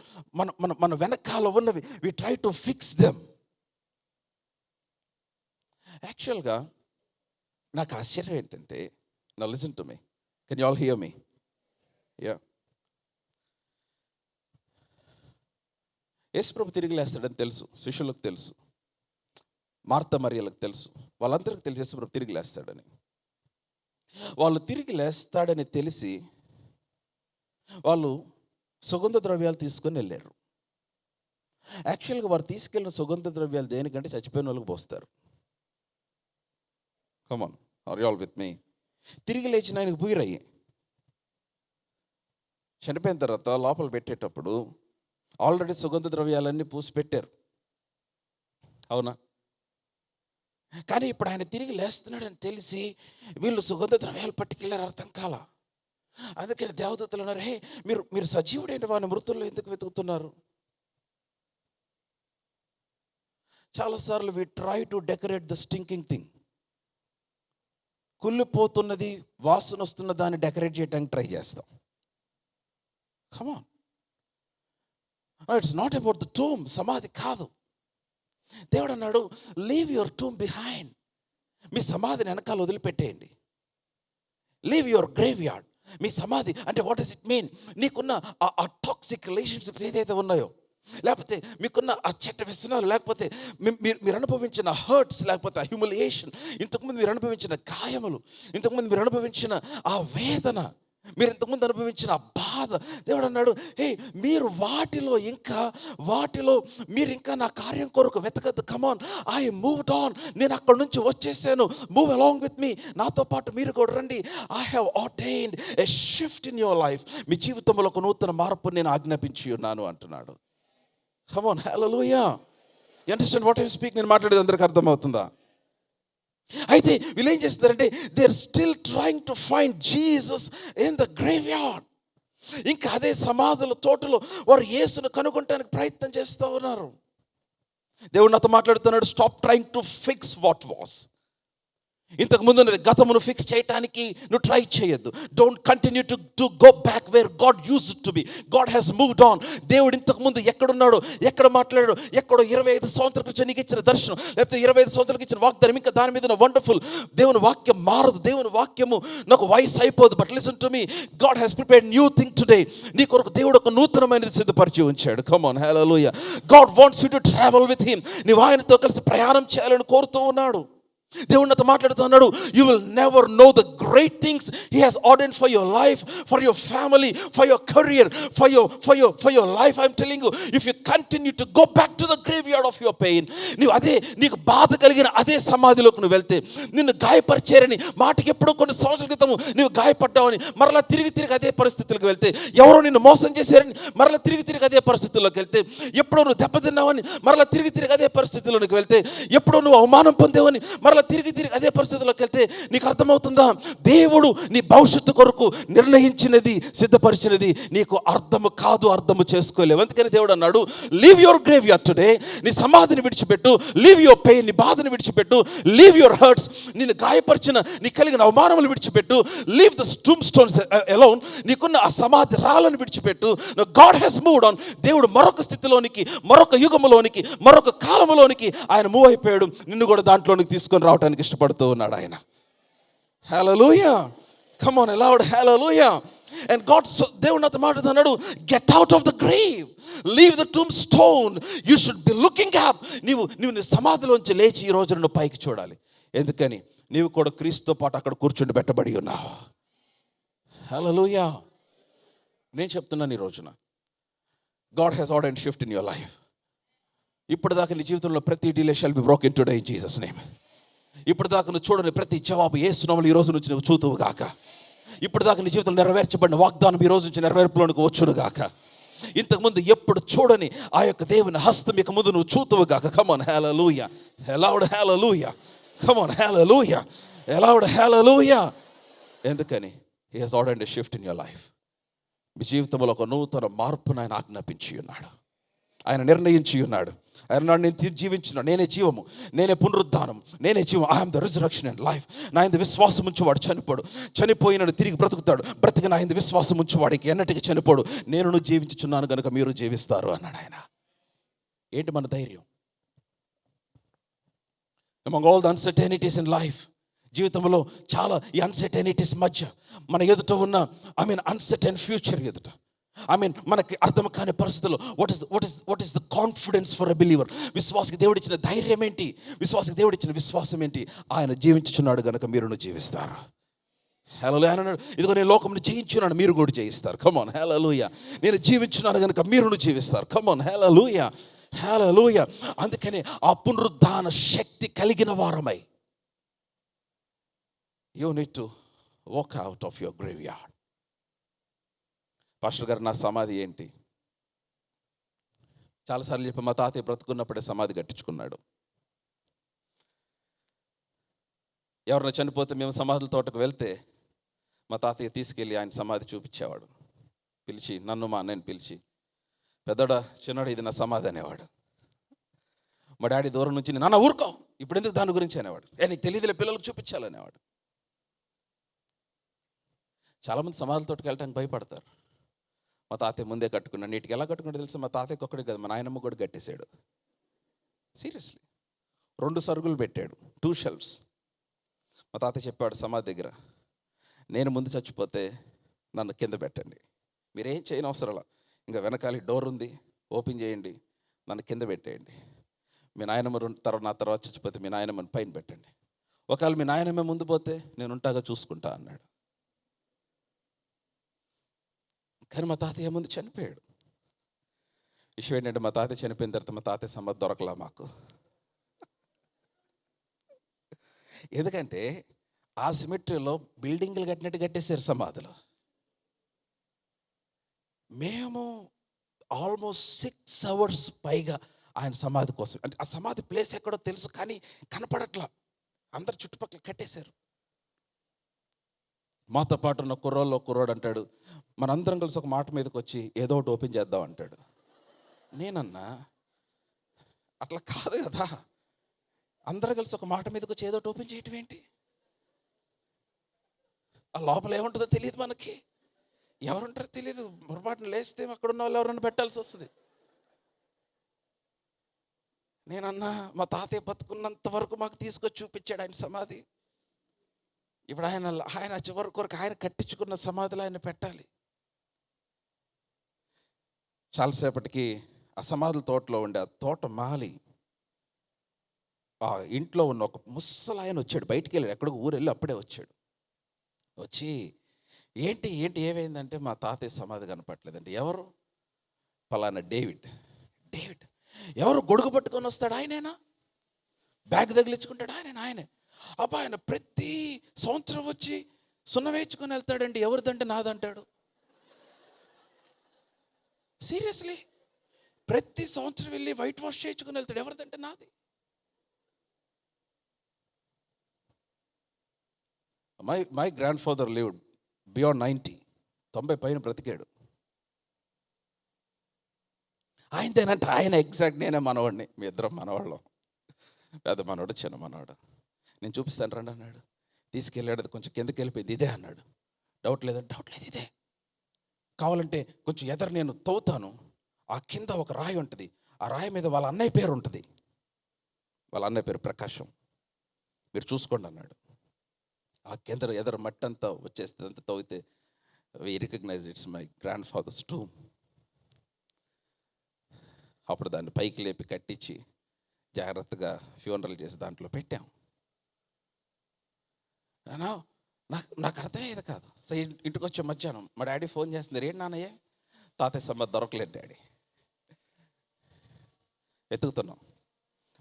మన వెనకాల ఉన్నవి. We try to fix them. యాక్చువల్గా నాకు ఆశ్చర్యం ఏంటంటే, నా listen to me, can you all hear me? Yeah, యేసుప్రభు తిరిగి లేస్తాడని తెలుసు, శిష్యులకు తెలుసు, మార్త మరియలకు తెలుసు, వాళ్ళందరికీ తెలుసు యేసుప్రభు తిరిగి లేస్తాడని. వాళ్ళు తిరిగి లేస్తాడని తెలిసి వాళ్ళు సుగంధ ద్రవ్యాలు తీసుకొని వెళ్ళారు. యాక్చువల్గా వారు తీసుకెళ్ళిన సుగంధ ద్రవ్యాలు దేనికంటే చచ్చిపోయిన వాళ్ళకి పోస్తారు. Come on, are you all with me? తిరిగి లేచిన ఆయనకు పూయరయ్యి. చనిపోయిన తర్వాత లోపల పెట్టేటప్పుడు ఆల్రెడీ సుగంధ ద్రవ్యాలన్నీ పూసి పెట్టారు, అవునా? కానీ ఇప్పుడు ఆయన తిరిగి లేస్తున్నాడని తెలిసి వీళ్ళు సుగంధ ద్రవ్యాలు పట్టుకెళ్ళారు, అర్థం కాల. అందుకని దేవదూతలు అన్నారు, హే మీరు సజీవుడైన వాడిని మృతుల్లో ఎందుకు వెతుకుతున్నారు? చాలాసార్లు we try to decorate the stinking thing. కుళ్ళిపోతున్నది, వాసన వస్తున్న దాన్ని డెకరేట్ చేయడానికి ట్రై చేస్తాం. Come on, it's not about the tomb. సమాధి కాదు. దేవుడు అన్నాడు, లీవ్ యువర్ టూమ్ బిహైండ్. మీ సమాధిని వెనకాల వదిలిపెట్టేయండి. Leave your graveyard. మీ సమాధి అంటే వాట్ డస్ ఇట్ మీన్? నీకున్న ఆ టాక్సిక్ రిలేషన్షిప్స్ ఏదైతే ఉన్నాయో, లేకపోతే మీకున్న ఆ చెడ్డ వ్యసనాలు, లేకపోతే మీరు అనుభవించిన హర్ట్స్, లేకపోతే ఆ హ్యూమిలియేషన్, ఇంతకుముందు మీరు అనుభవించిన గాయములు, ఇంతకుముందు మీరు అనుభవించిన ఆ వేదన, మీరు ఇంతకుముందు అనుభవించిన బాధ, దేవుడు అన్నాడు, హే మీరు వాటిలో మీరు ఇంకా నా కార్యం కొరకు వెతకద్దు. Come on, I moved on. నేను అక్కడి నుంచి వచ్చేసాను. Move along with me. నాతో పాటు మీరు కూడా రండి. I have ordained a shift in your life. మీ జీవితంలో ఒక నూతన మార్పుని నేను ఆజ్ఞాపించి ఉన్నాను అంటున్నాడు. Come on, hallelujah. You understand what I speak? నేను మాట్లాడేది అందరికీ అర్థమవుతుందా? అయితే వీళ్ళు ఏం చేస్తారంటే, they are still trying to find Jesus in the graveyard. ఇంకా అదే సమాధుల తోటలో వారు యేసును కనుగొనడానికి ప్రయత్నం చేస్తూ ఉన్నారు. దేవుడు నాతో మాట్లాడుతున్నాడు, stop trying to fix what was. ఇంతకు ముందు గతమును ఫిక్స్ చేయడానికి నువ్వు ట్రై చేయొద్దు. Don't continue to go back where God used to be. God has moved on. దేవుడు ఇంతకు ముందు ఎక్కడున్నాడో, ఎక్కడ మాట్లాడాడో, ఎక్కడో 25 సంవత్సరాల క్రితం నీకు ఇచ్చిన దర్శనం, లేకపోతే 25 సంవత్సరాలకు ఇచ్చిన వాగ్దానం, ఇంకా దాని మీద వండర్ఫుల్. దేవుని వాక్యం మారదు. దేవుని వాక్యము నాకు వయసు అయిపోదు. But listen to me, God has prepared new thing today. నీ కొరకు దేవుడు ఒక నూతనమైనది సిద్ధపరిచి ఉంచాడు. Come on, hallelujah. God wants you to travel with him. నీవు ఆయనతో కలిసి ప్రయాణం చేయాలని కోరుతూ ఉన్నాడు. దేవుడు నాతో మాట్లాడుతున్నాడు, you will never know the great things he has ordered for your life, for your family, for your career, for your life. I'm telling you, if you continue to go back to the grave yard of your pain, నీకు బాధ కలిగిన అదే సమాధిలోకి నువ్వు వెళ్తే, నిన్ను గాయపరిచారని మాటకి ఎప్పుడో కొన్ని సంవత్సరాల క్రితము నువ్వు గాయపడ్డావని మరలా తిరిగి అదే పరిస్థితులకు వెళ్తే, ఎవరో నిన్ను మోసం చేశారని మరలా తిరిగి అదే పరిస్థితుల్లోకి వెళ్తే, ఎప్పుడో నువ్వు దెబ్బతిన్నావని మరలా తిరిగి అదే పరిస్థితుల్లోకి వెళ్తే, ఎప్పుడో నువ్వు అవమానం పొందేవని మరలా తిరిగి అదే పరిస్థితుల్లోకి వెళ్తే, నీకు అర్థమవుతుందా? దేవుడు నీ భవిష్యత్తు కొరకు నిర్ణయించినది, సిద్ధపరిచినది నీకు అర్థము చేసుకోలేవు. అందుకని దేవుడు అన్నాడు, leave your grave yard today. నీ సమాధిని విడిచిపెట్టు. లీవ్ యువర్ పెయిన్, నీ బాధను విడిచిపెట్టు. లీవ్ యువర్ హర్ట్స్, నిన్ను గాయపరిచిన, నీ కలిగిన అవమానములు విడిచిపెట్టు. Leave the tombstones alone. నీకున్న ఆ సమాధి రాళ్ళను విడిచిపెట్టు. God has moved on. దేవుడు మరొక స్థితిలోనికి, మరొక యుగములోనికి, మరొక కాలములోనికి ఆయన మూవ్ అయిపోయాడు. నిన్ను కూడా దాంట్లోనికి తీసుకొని రావడానికి ఇష్టపడుతూ ఉన్నాడు ఆయన. Hallelujah. Come on, loud hallelujah. And God, దేవుడు నాతో మాట్లాడుతున్నాడు, get out of the grave, leave the tombstone, you should be looking up. నీవు నీ సమాధిలోంచి లేచి ఈ రోజు నువ్వు పైకి చూడాలి. ఎందుకని? నీవు కూడా క్రీస్తుతో పాటు అక్కడ కూర్చుండి పెట్టబడి ఉన్నావు. హల్లెలూయా. నేను చెప్తున్నాను ఈ రోజున, God has ordained shift in your life. ఇప్పటిదాకా నీ జీవితంలో ప్రతి delay shall be broken today in Jesus name. ఇప్పటిదాకా నువ్వు చూడని ప్రతి జవాబు యేసు నామములో ఈ రోజు నుంచి నువ్వు చూతువు గాక. ఇప్పటిదాకా నీ జీవితంలో నెరవేర్చబడిన వాగ్దానం ఈ రోజు నుంచి నెరవేర్పులోనికి వచ్చును గాక. ఇంతకుముందు ఎప్పుడు చూడని ఆ యొక్క దేవుని హస్తం ఇక ముందు నువ్వు చూతువుగాక. కమాన్ హల్లెలూయా, లౌడ్ హల్లెలూయా, కమాన్ హల్లెలూయా, లౌడ్ హల్లెలూయా. ఎందుకని? He has ordered a shift in your life. మీ జీవితంలో ఒక నూతన మార్పును ఆయన ఆజ్ఞాపించి ఉన్నాడు, ఆయన నిర్ణయించి ఉన్నాడు. ఆయన నాడు నేను జీవించిన, నేనే జీవము, నేనే పునరుద్ధానం, నేనే జీవం. I'm the resurrection and life. నా ఇందు విశ్వాసం ఉంచేవాడు చనిపోడు, చనిపోయినాడు తిరిగి బ్రతుకుతాడు, బ్రతికి నా ఇందు విశ్వాసం ఉంచేవాడికి ఎన్నటికి చనిపోడు. నేను జీవించుచున్నాను కనుక మీరు జీవిస్తారు అన్నాడు ఆయన. ఏంటి మన ధైర్యం? Among all the uncertainties in life, జీవితంలో చాలా ఈ అన్సర్టెనిటీస్ మధ్య మన ఎదుట ఉన్న అన్సర్టెన్ ఫ్యూచర్ ఎదుట, మనకి అర్థం కాని పరిస్థితుల్లో what is the confidence for a believer? విశ్వాసకి దేవుడిచ్చిన ధైర్యం ఏంటి? విశ్వాసకి దేవుడిచ్చిన విశ్వాసం ఏంటి? ఆయన జీవించుచున్నాడు కనుక మీరును జీవిస్తారు. హల్లెలూయా అన్నాడు. ఇదిగో నేను లోకంను జయించున్నాను, మీరు కూడా జయిస్తారు. కమాన్ హల్లెలూయా. నేను జీవించున్నాను కనుక మీరును జీవిస్తారు. కమాన్ హల్లెలూయా, హల్లెలూయా. అందుకని ఆ పునరుద్ధాన శక్తి కలిగిన వారమై you need to walk out of your graveyard. Pastor గారు, నా సమాధి ఏంటి? చాలాసార్లు చెప్పి మా తాతయ్య బ్రతుకున్నప్పుడే సమాధి కట్టించుకున్నాడు. ఎవరైనా చనిపోతే మేము సమాధుల తోటకు వెళ్తే మా తాతయ్య తీసుకెళ్ళి ఆయన సమాధి చూపించేవాడు. పిలిచి, నన్ను మా అన్నయ్యని పిలిచి, పెద్దడా చిన్నడా ఇది నా సమాధి అనేవాడు. మా డాడీ దూరం నుంచి, నాన్న ఊరుకో, ఇప్పుడు ఎందుకు దాని గురించి అనేవాడు. నీకు తెలియదులే, పిల్లలకు చూపించాలనేవాడు. చాలామంది సమాధుల తోటకి వెళ్ళడానికి భయపడతారు. మా తాతయ్య ముందే కట్టుకున్నాడు. నీటికి ఎలా కట్టుకున్నాడో తెలుసు? మా తాతయ్యకి ఒక్కడే కదా, మా నాయనమ్మ కూడా కట్టేశాడు. సీరియస్లీ 2 సరుగులు పెట్టాడు, 2 షెల్ఫ్స్. మా తాతయ్య చెప్పాడు సమాధి దగ్గర, నేను ముందు చచ్చిపోతే నన్ను కింద పెట్టండి, మీరేం చేయని అవసరంలా, ఇంకా వెనకాల డోర్ ఉంది, ఓపెన్ చేయండి, నన్ను కింద పెట్టేయండి. మీ నాయనమ్మ నా తర్వాత చచ్చిపోతే మీ నాయనమ్మని పైన పెట్టండి, ఒకవేళ మీ నాయనమ్మ ముందు పోతే నేను ఉంటాగా చూసుకుంటా అన్నాడు. కానీ మా తాతయ్య ముందు చనిపోయాడు. విషయం ఏంటంటే, మా తాతయ్య చనిపోయిన తర్వాత మా తాతయ్య సమాధి దొరకలా మాకు. ఎందుకంటే ఆ సిమెట్రీలో బిల్డింగ్లు కట్టినట్టు కట్టేశారు సమాధులు. మేము ఆల్మోస్ట్ 6 hours పైగా ఆయన సమాధి కోసం, అంటే ఆ సమాధి ప్లేస్ ఎక్కడో తెలుసు కానీ కనపడట్లా, అందరు చుట్టుపక్కల కట్టేశారు. మాతో పాటు ఉన్న కుర్రోడు అంటాడు, మనందరం కలిసి ఒక మాట మీదకి వచ్చి ఏదో ఒకటి ఓపెన్ చేద్దాం అంటాడు. నేనన్నా, అట్లా కాదు కదా, అందరం కలిసి ఒక మాట మీదకి వచ్చి ఏదో ఒకటి ఓపెన్ చేయటం ఏంటి? ఆ లోపల ఏముంటుందో తెలియదు మనకి, ఎవరుంటారో తెలియదు. పొరపాటున లేస్తే అక్కడ ఉన్న వాళ్ళు ఎవరన్నా పెట్టాల్సి వస్తుంది. నేనన్నా, మా తాతయ్య బతుకున్నంత వరకు మాకు తీసుకొచ్చి చూపించాడు ఆయన సమాధి. ఇప్పుడు ఆయన చివరి కొరకు ఆయన కట్టించుకున్న సమాధిలో ఆయన పెట్టాలి. చాలాసేపటికి ఆ సమాధుల తోటలో ఉండే ఆ తోట మాలి ఆ ఇంట్లో ఉన్న ఒక ముసలాయన వచ్చాడు, బయటికి వెళ్ళాడు, ఎక్కడికి ఊరు వెళ్ళి అప్పుడే వచ్చాడు. వచ్చి ఏంటి ఏమైందంటే, మా తాతయ్య సమాధి కనపట్లేదండి. ఎవరు? పలానా డేవిడ్. ఎవరు? గొడుగు పట్టుకొని వస్తాడు ఆయనేనా? బ్యాగ్ తగిలించుకుంటాడు ఆయనే. అబ్బా, ఆయన ప్రతి సంవత్సరం వచ్చి సున్నం వేయించుకొని వెళ్తాడండి. ఎవరిదంటే నాదంటాడు. సీరియస్లీ, ప్రతి సంవత్సరం వెళ్ళి వైట్ వాష్ చేయించుకొని వెళ్తాడు. ఎవరిదంటే నాది. My grand father lived beyond 90, 90 పైన బ్రతికాడు. ఆయనదేనంటే ఆయన ఎగ్జాక్ట్ నేనే మనవాడిని, మీ ఇద్దరం మనవాళ్ళం. పెద్ద మనవాడు, చిన్న మనవాడు. నేను చూపిస్తాను రండి అన్నాడు. తీసుకెళ్ళాడు, అది కొంచెం కిందకి వెళ్ళిపోయింది. ఇదే అన్నాడు. డౌట్ లేదు, ఇదే. కావాలంటే కొంచెం ఎదరు నేను తవ్వుతాను, ఆ కింద ఒక రాయి ఉంటుంది, ఆ రాయి మీద వాళ్ళ అన్నయ్య పేరు ఉంటుంది, వాళ్ళ అన్నయ్య పేరు ప్రకాశం, మీరు చూసుకోండి అన్నాడు. ఆ కింద ఎదరు మట్టి అంతా వచ్చేస్తుంది, అంతా తవ్వితే we recognize it's my grandfather's tomb. అప్పుడు దాన్ని పైకి లేపి కట్టించి జాగ్రత్తగా ఫ్యూనరల్ చేసి దాంట్లో పెట్టాం. నాకు అర్థమయ్యేది కాదు. సో ఇంటికి వచ్చే మధ్యాహ్నం మా డాడీ ఫోన్ చేస్తున్నారు, ఏంటి నాన్నయ్య తాతయ్య సమాధి దొరకలేదు డాడీ, వెతుకుతున్నాం.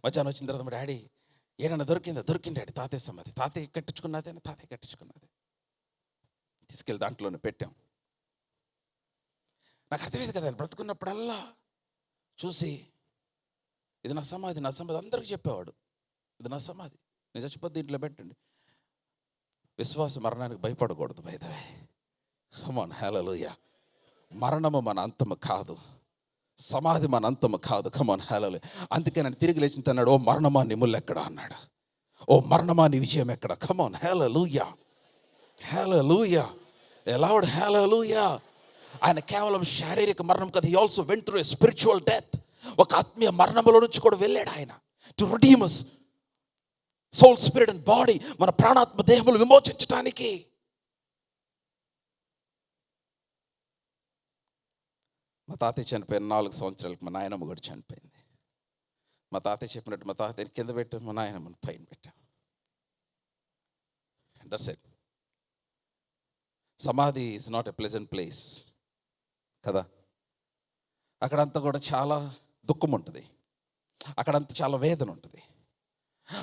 మధ్యాహ్నం వచ్చిన తర్వాత మా డాడీ, ఏమన్నా దొరికింది డాడీ తాతయ్య సమాధి, తాతయ్య కట్టించుకున్నది. తీసుకెళ్ళి దాంట్లోనే పెట్టాం. నాకు అర్థమైంది కదా, ఆయన బ్రతుకున్నప్పుడల్లా చూసి ఇది నా సమాధి, నా సమాధి అందరికీ చెప్పేవాడు, ఇది నా సమాధి, నేను చచ్చిపోతే ఇంట్లో పెట్టండి. విశ్వాస మరణానికి భయపడకూడదు. By the way, come on, hallelujah. మరణము మన అంతము కాదు, సమాధి మన అంతము కాదు. Come on, hallelujah. అందుకే నేను తిరిగి లేచిన అన్నాడు, ఓ మరణమా నీ ముళ్ళు ఎక్కడ అన్నాడు, ఓ మరణమా నీ విజయం ఎక్కడ. Come on, hallelujah, hallelujah, loud hallelujah. ఆయన కేవలం శారీరక మరణం కదా, he also went through a spiritual death. ఒక ఆత్మీయ మరణంలో నుంచి కూడా వెళ్ళాడు ఆయన, to redeem us, soul, spirit and body, మన ప్రాణాత్మ దేహములు విమోచించటానికి. మా తాతయ్య చనిపోయిన 4 సంవత్సరాలకు మా నాయనమ్మ కూడా చనిపోయింది. మా తాతయ్య చెప్పినట్టు మా తాతయ్యని కింద పెట్టాం, మా నాయనమ్మని పైన పెట్టాం. That's it. సమాధి is not a pleasant place కదా. అక్కడంతా కూడా చాలా దుఃఖం ఉంటుంది, అక్కడంతా చాలా వేదన ఉంటుంది,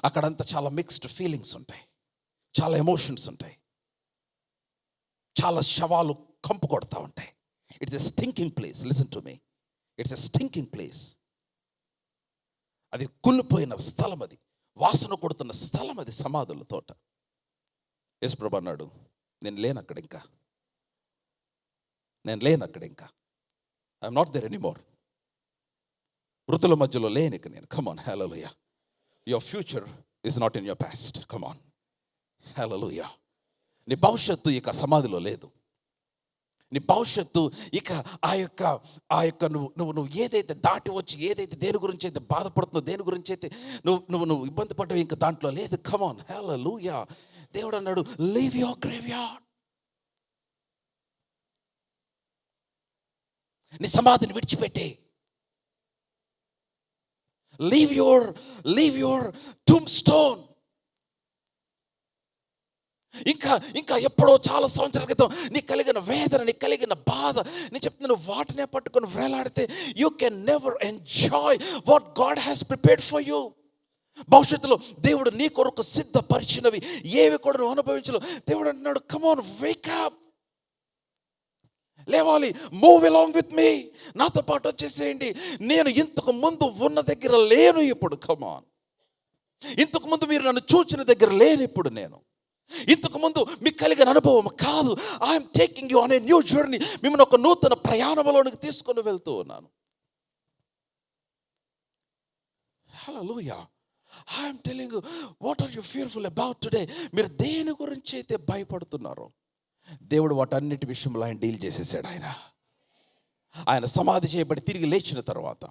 అక్కడంతా చాలా మిక్స్డ్ ఫీలింగ్స్ ఉంటాయి, చాలా ఎమోషన్స్ ఉంటాయి, చాలా శవాలు కంపు కొడతా ఉంటాయి. It's a stinking place. Listen to me, it's a stinking place. అది కుళ్ళిపోయిన స్థలం, అది వాసన కొడుతున్న స్థలం, అది సమాధుల తోట. యేసు ప్రభు అన్నాడు, నేను లేనక్కడ ఇంకా, నేను లేనక్కడ ఇంకా, ఐఎమ్ నాట్ దేర్ ఎనీమోర్. మృతుల మధ్యలో లేనిక నేను. Come on, hallelujah. Your future is not in your past. Come on, hallelujah. నీ భవిష్యత్తు ఇక సమాధిలో లేదు. నీ భవిష్యత్తు ఇక ఆ యొక్క నువ్వు ఏదైతే దాటి వచ్చి, ఏదైతే దేని గురించి అయితే బాధపడుతుందో, దేని గురించి అయితే నువ్వు ఇబ్బంది పడ్డావు, ఇంకా దాంట్లో లేదు. కమ్ ఆన్, హల్లెలూయా. దేవుడు అన్నాడు, లీవ్ యువర్ గ్రేవ్యార్డ్. నీ సమాధిని విడిచిపెట్టే. Leave your tombstone. ఇంకా ఎప్పుడో చాలా సంవత్సరాల క్రితం నీకు కలిగిన వేదన, నీకు కలిగిన బాధ, నేను చెప్తున్నాను, వాటినే పట్టుకొని వేలాడితే you can never enjoy what God has prepared for you. భవిష్యత్తులో దేవుడు నీ కొరకు సిద్ధపరిచినవి ఏవి కూడా నువ్వు అనుభవించలేవు. దేవుడు అంటున్నాడు, కమ్ ఆన్, వేక్ అప్, లేవాలి, మూవ్ అలాంగ్ విత్ మీ, నాతో పాటు వచ్చేసేయండి. నేను ఇంతకు ముందు ఉన్న దగ్గర లేను ఇప్పుడు. కమ్ ఆన్, ఇంతకు ముందు మీరు నన్ను చూచిన దగ్గర లేను ఇప్పుడు నేను. ఇంతకు ముందు మీకు కలిగిన అనుభవం కాదు. I'm taking you on a new journey. మిమ్మల్ని ఒక నూతన ప్రయాణంలోనికి తీసుకొని వెళ్తూ ఉన్నాను. Hallelujah. I'm telling you, what are you fearful about today? మీరు దేని గురించి అయితే భయపడుతున్నారో, దేవుడు వాటన్నిటి విషయంలో ఆయన డీల్ చేసేసాడు. ఆయన సమాధి చేయబడి తిరిగి లేచిన తర్వాత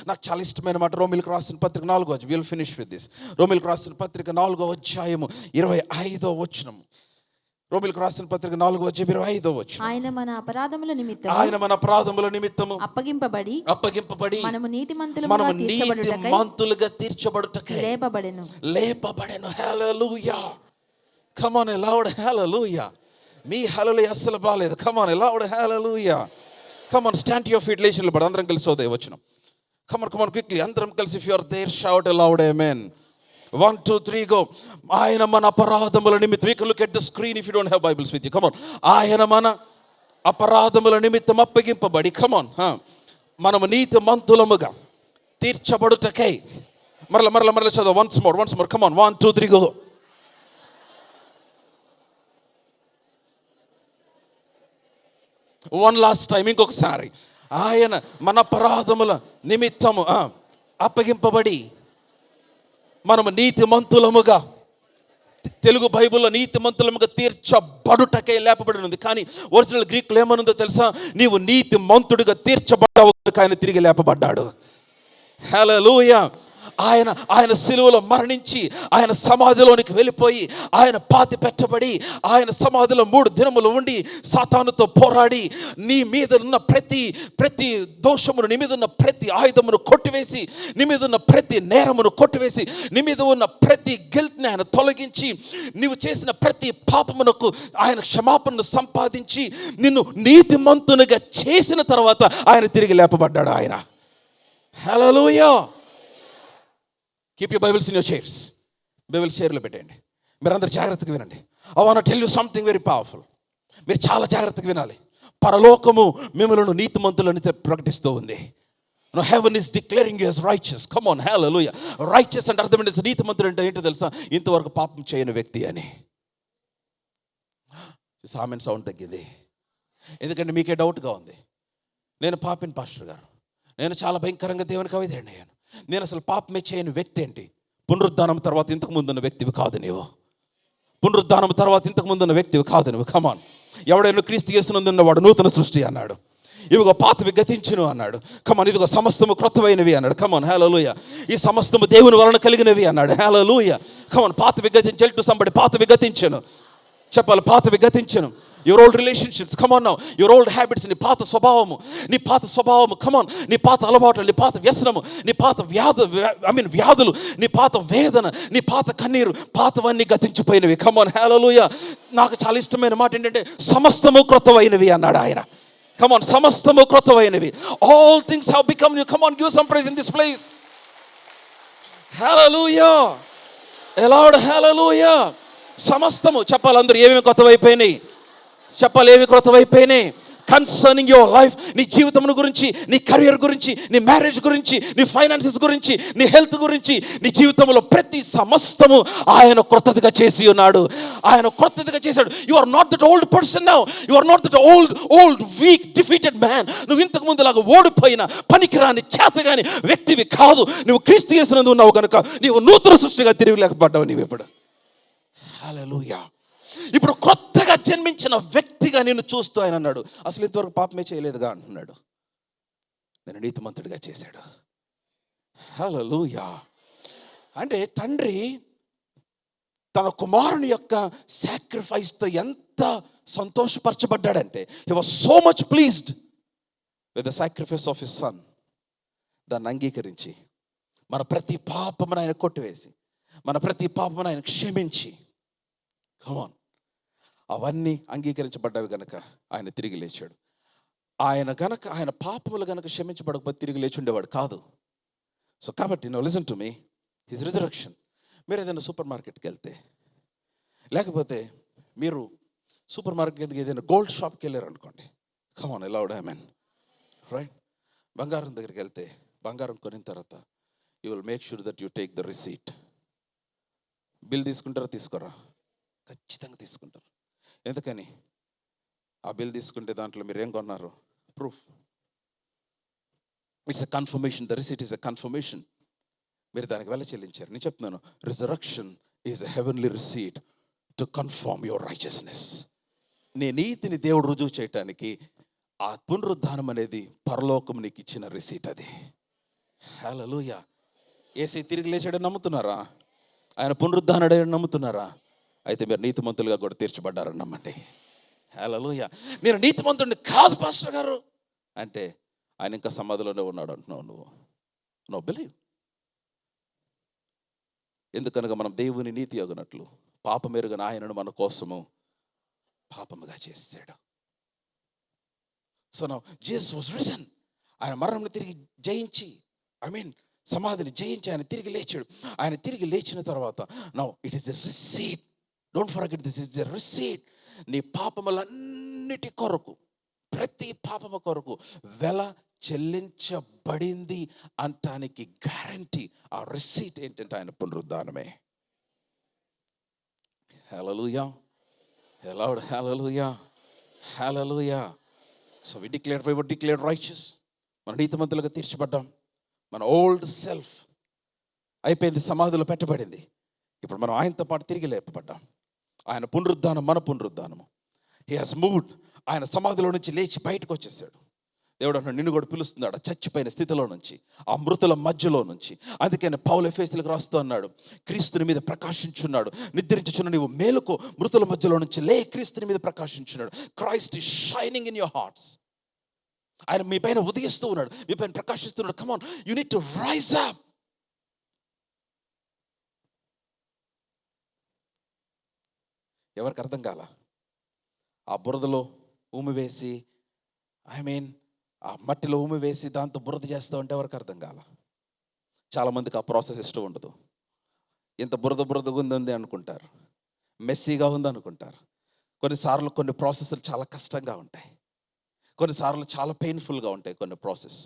నాకు చాలా ఇష్టమైన మాట, రోమిలకు రాసిన పత్రిక 4వ అధ్యాయం. Will finish with this. రోమిలకు రాసిన పత్రిక 4వ అధ్యాయము 25వ వచనం. రోమిలకు రాసిన పత్రిక 4వ అధ్యాయం 25వ వచనం. ఆయన మన అపరాధముల నిమిత్తము అప్పగింపబడి మనము నీతిమంతులుగా తీర్చబడుటకై లేపబడెను. హల్లెలూయా. కమ్ ఆన్, లౌడ్ హల్లెలూయా. మీ హల్లెలూయా అస్సలు బాలేదు. Come on, loud hallelujah. Come on, stand to your feet. లేచి నిలబడి అందరం కలిసి ఉదయం వచ్చినాం. కమ్ ఆన్ క్విక్లీ, అందరం కలిసి. If you are there, shout loud amen. 1 2 3 go. ఆయన మన అపరాధముల నిమిత్తం, we can look at the screen if you don't have Bibles with you. Come on. ఆయన మన అపరాధముల నిమిత్తం అప్పగింపబడి, కమ్ ఆన్, మనము నీతిమంతులముగా తీర్చబడుటకై. మరల చదువు. once more. Come on, 1 2 3 go. One last time, ఇంకొకసారి. ఆయన మన అపరాధముల నిమిత్తము అప్పగింపబడి మనము నీతిమంతులముగా, తెలుగు బైబిల్లో నీతిమంతులముగా తీర్చబడుటకై లేపబడి ఉంది. కానీ ఒరిజినల్ గ్రీకులో ఏమనుందో తెలుసా? నీవు నీతిమంతుడిగా తీర్చబడ్డావు, ఆయన తిరిగి లేపబడ్డాడు. హల్లెలూయా. ఆయన సిలువలో మరణించి, ఆయన సమాధిలోనికి వెళ్ళిపోయి, ఆయన పాతి పెట్టబడి, ఆయన సమాధిలో 3 దినములు ఉండి సాతానుతో పోరాడి, నీ మీద ఉన్న ప్రతి దోషమును, నీ మీద ఉన్న ప్రతి ఆయుధమును కొట్టివేసి, నీ మీద ఉన్న ప్రతి నేరమును కొట్టివేసి, నీ మీద ఉన్న ప్రతి గిల్ట్ని ఆయన తొలగించి, నీవు చేసిన ప్రతి పాపమునకు ఆయన క్షమాపణను సంపాదించి, నిన్ను నీతిమంతునిగా చేసిన తర్వాత ఆయన తిరిగి లేపబడ్డాడు. ఆయన. Hallelujah. Keep your Bibles in your chairs. Bibles చైర్లో పెట్టండి. మీరందరూ జాగ్రత్తగా వినండి. I want to tell you something very powerful. మీరు చాలా జాగ్రత్తగా వినాలి. పరలోకము మిమ్మల్ని నీతిమంతులని ప్రకటిస్తూ ఉంది. Heaven is declaring you as righteous. Come on, hallelujah. Righteous అంటే అర్థం ఏంటి? నీతిమంతుడు అంటే ఏంటో తెలుసా? ఇంతవరకు పాపం చేయని వ్యక్తి అని. ఆమెన్ సౌండ్ తగ్గింది. ఎందుకంటే మీకే డౌట్గా ఉంది. నేను పాపిని పాస్టర్ గారు, నేను చాలా భయంకరంగా దేవునికి అవిధేయుడిని అయ్యాను, నేను అసలు పాపమే చేయని వ్యక్తి ఏంటి? పునరుద్ధానం తర్వాత ఇంతకు ముందున్న వ్యక్తివి కాదు నీవు. పునరుద్ధానం తర్వాత ఇంతకు ముందున్న వ్యక్తివి కాదు నువ్వు. కమాన్. ఎవడైనా క్రీస్తు యేసునందున్న వాడు నూతన సృష్టి అన్నాడు. ఇవిగో పాతవి గతించును అన్నాడు. కమాన్. ఇదిగో సమస్తము క్రొత్తమైనవి అన్నాడు. కమాన్, హల్లెలూయా. ఈ సమస్తము దేవుని వలన కలిగినవి అన్నాడు. హల్లెలూయా. కమాన్. పాతవి గతించి, టెల్ టు సంబడి, పాతవి గతించను. చెప్పాలి, పాతవి గతించను. Your old relationships, come on now. Your old habits, నీ పాత స్వభావము, కమాన్. నీ పాత అలవాట్లు, నీ పాత వ్యసనము, నీ పాత వ్యాధులు, నీ పాత వేదన, నీ పాత కన్నీరు, పాతవన్నీ గతించిపోయినవి. కమాన్, హల్లెలూయా. నాకు చాలా ఇష్టమైన మాట ఏంటంటే సమస్తము క్రొత్తమైనవి అన్నాడు ఆయన. కమాన్, సమస్తము క్రొత్తమైనవి. All things have become new. Come on, give some praise in this place. Hallelujah. Aloud, hallelujah. సమస్తము చెప్పాలి. అందరూ ఏమేమి కొత్తవైపోయినాయి చెప్పాలి. ఏమి కొత్తవైపోయినాయి? కన్సర్నింగ్ యువర్ లైఫ్, నీ జీవితం గురించి, నీ కెరియర్ గురించి, నీ మ్యారేజ్ గురించి, నీ ఫైనాన్సెస్ గురించి, నీ హెల్త్ గురించి, నీ జీవితంలో ప్రతి సమస్తము ఆయన క్రొత్తదిగా చేసి ఉన్నాడు. ఆయన క్రొత్తదిగా చేశాడు. You are not that old person now. You are not that old weak defeated man. నువ్వు ఇంతకు ముందులాగా ఓడిపోయిన పనికిరాని చేతగాని వ్యక్తివి కాదు. నువ్వు క్రీస్తు యేసునందు ఉన్నావు కనుక నీవు నూతన సృష్టిగా తిరిగిలేకపోతావు. నీవు ఇప్పుడు హల్లెలూయా. ఇప్పుడు కొత్తగా జన్మించిన వ్యక్తిగా నిన్ను చూస్తూ ఆయన అన్నాడు, అసలు ఇంతవరకు పాపమే చేయలేదుగా అంటున్నాడు. నేను నీతిమంతుడిగా చేశాడు. హల్లెలూయా. అంటే తండ్రి తన కుమారుని యొక్క సాక్రిఫైస్తో ఎంత సంతోషపరచబడ్డాడంటే, he was so much pleased with the sacrifice of his son. దాన్ని అంగీకరించి మన ప్రతి పాపమును ఆయన కొట్టివేసి, మన ప్రతి పాపమును ఆయన క్షమించి, కమాన్, అవన్నీ అంగీకరించబడ్డవి గనక ఆయన తిరిగి లేచాడు. ఆయన పాపములు గనక క్షమించబడకపోతే తిరిగి లేచి ఉండేవాడు కాదు. సో కాబట్టి no listen to me, his resurrection. మీరు ఏదైనా సూపర్ మార్కెట్కి వెళ్తే, లేకపోతే మీరు సూపర్ మార్కెట్కి ఏదైనా గోల్డ్ షాప్కి వెళ్ళారు అనుకోండి. కమాన్, ఎలౌడ్, ఐ మీన్ రైట్. బంగారం దగ్గరికి వెళ్తే బంగారం కొనిన తర్వాత you will make sure that you take the receipt. Bill తీసుకుంటారా? తీసుకోరా? ఖచ్చితంగా తీసుకుంటారు. ఎందుకని? ఆ బిల్ తీసుకుంటే దాంట్లో మీరు ఏం కొన్నారు? Proof. It's a confirmation. The receipt is a confirmation. మీరు దానికి వెల చెల్లించారు. నేను చెప్తున్నాను, resurrection is a heavenly receipt to confirm your righteousness. నీ నీతిని దేవుడు రుజువు చేయటానికి ఆ పునరుద్ధానం అనేది పరలోకం నీకు ఇచ్చిన రిసీట్ అది. హల్లెలూయా. యేసు తిరిగి లేచాడని నమ్ముతున్నారా? ఆయన పునరుద్ధానుడని నమ్ముతున్నారా? అయితే మీరు నీతిమంతులుగా కూడా తీర్చబడ్డారని నమ్మండి. హల్లెలూయా. నేను నీతిమంతుడిని కాదు పాస్టర్ గారు అంటే ఆయన ఇంకా సమాధిలోనే ఉన్నాడు అంటున్నావు నువ్వు. No believe. ఎందుకనగా మనం దేవుని నీతి అగునట్లు పాపమెరుగని ఆయనను మన కోసము పాపముగా చేసాడు. So now Jesus was risen. ఆయన మరణంని తిరిగి జయించి, సమాధిని జయించి ఆయన తిరిగి లేచాడు. ఆయన తిరిగి లేచిన తర్వాత now it is a receipt. Don't forget this is a receipt. నీ పాపములన్నిటి కొరకు, ప్రతి పాపము కొరకు వెల చెల్లించబడింది అంటానికి గ్యారంటీ, ఆ రిసీట్ ఏంటంటే ఆయన పునరుద్ధానమే. హల్లెలూయా. Aloud, hallelujah, hallelujah. So we declared righteous. మన నీతిమంతులుగా తీర్చబడ్డాం. మన ఓల్డ్ సెల్ఫ్ అయిపోయింది, సమాధిలో పెట్టబడింది. ఇప్పుడు మనం ఆయనతో పాటు తిరిగి లేపబడ్డాం. ఆయన పునరుద్ధానం మన పునరుద్ధానము. He has moved. ఆయన సమాధిలో నుంచి లేచి బయటకు వచ్చేసాడు. దేవుడు అన్నాడు, నిన్ను కూడా పిలుస్తున్నాడు చచ్చిపోయిన స్థితిలో నుంచి, ఆ మృతుల మధ్యలో నుంచి. అందుకని పౌలు ఎఫెసీయులకు రాస్తూ అన్నాడు, క్రీస్తుని మీద ప్రకాశించున్నాడు, నిద్రించుచున్న నీవు మేలుకో, మృతుల మధ్యలో నుంచి లే, క్రీస్తుని మీద ప్రకాశించున్నాడు. Christ is shining in your hearts. ఆయన మీ పైన ఉదయిస్తూ ఉన్నాడు, మీ పైన ప్రకాశిస్తున్నాడు. Come on, you need to rise up. ఎవరికి అర్థం కాల? ఆ బురదలో ఉమ్మివేసి, ఆ మట్టిలో ఉమ్మివేసి దాంతో బురద చేస్తూ ఉంటే ఎవరికి అర్థం కాల. చాలామందికి ఆ ప్రాసెస్ ఇష్టం ఉండదు. ఇంత బురదగా ఉంది అనుకుంటారు, మెస్సీగా ఉంది అనుకుంటారు. కొన్నిసార్లు కొన్ని ప్రాసెస్లు చాలా కష్టంగా ఉంటాయి. కొన్నిసార్లు చాలా పెయిన్ఫుల్గా ఉంటాయి కొన్ని ప్రాసెస్.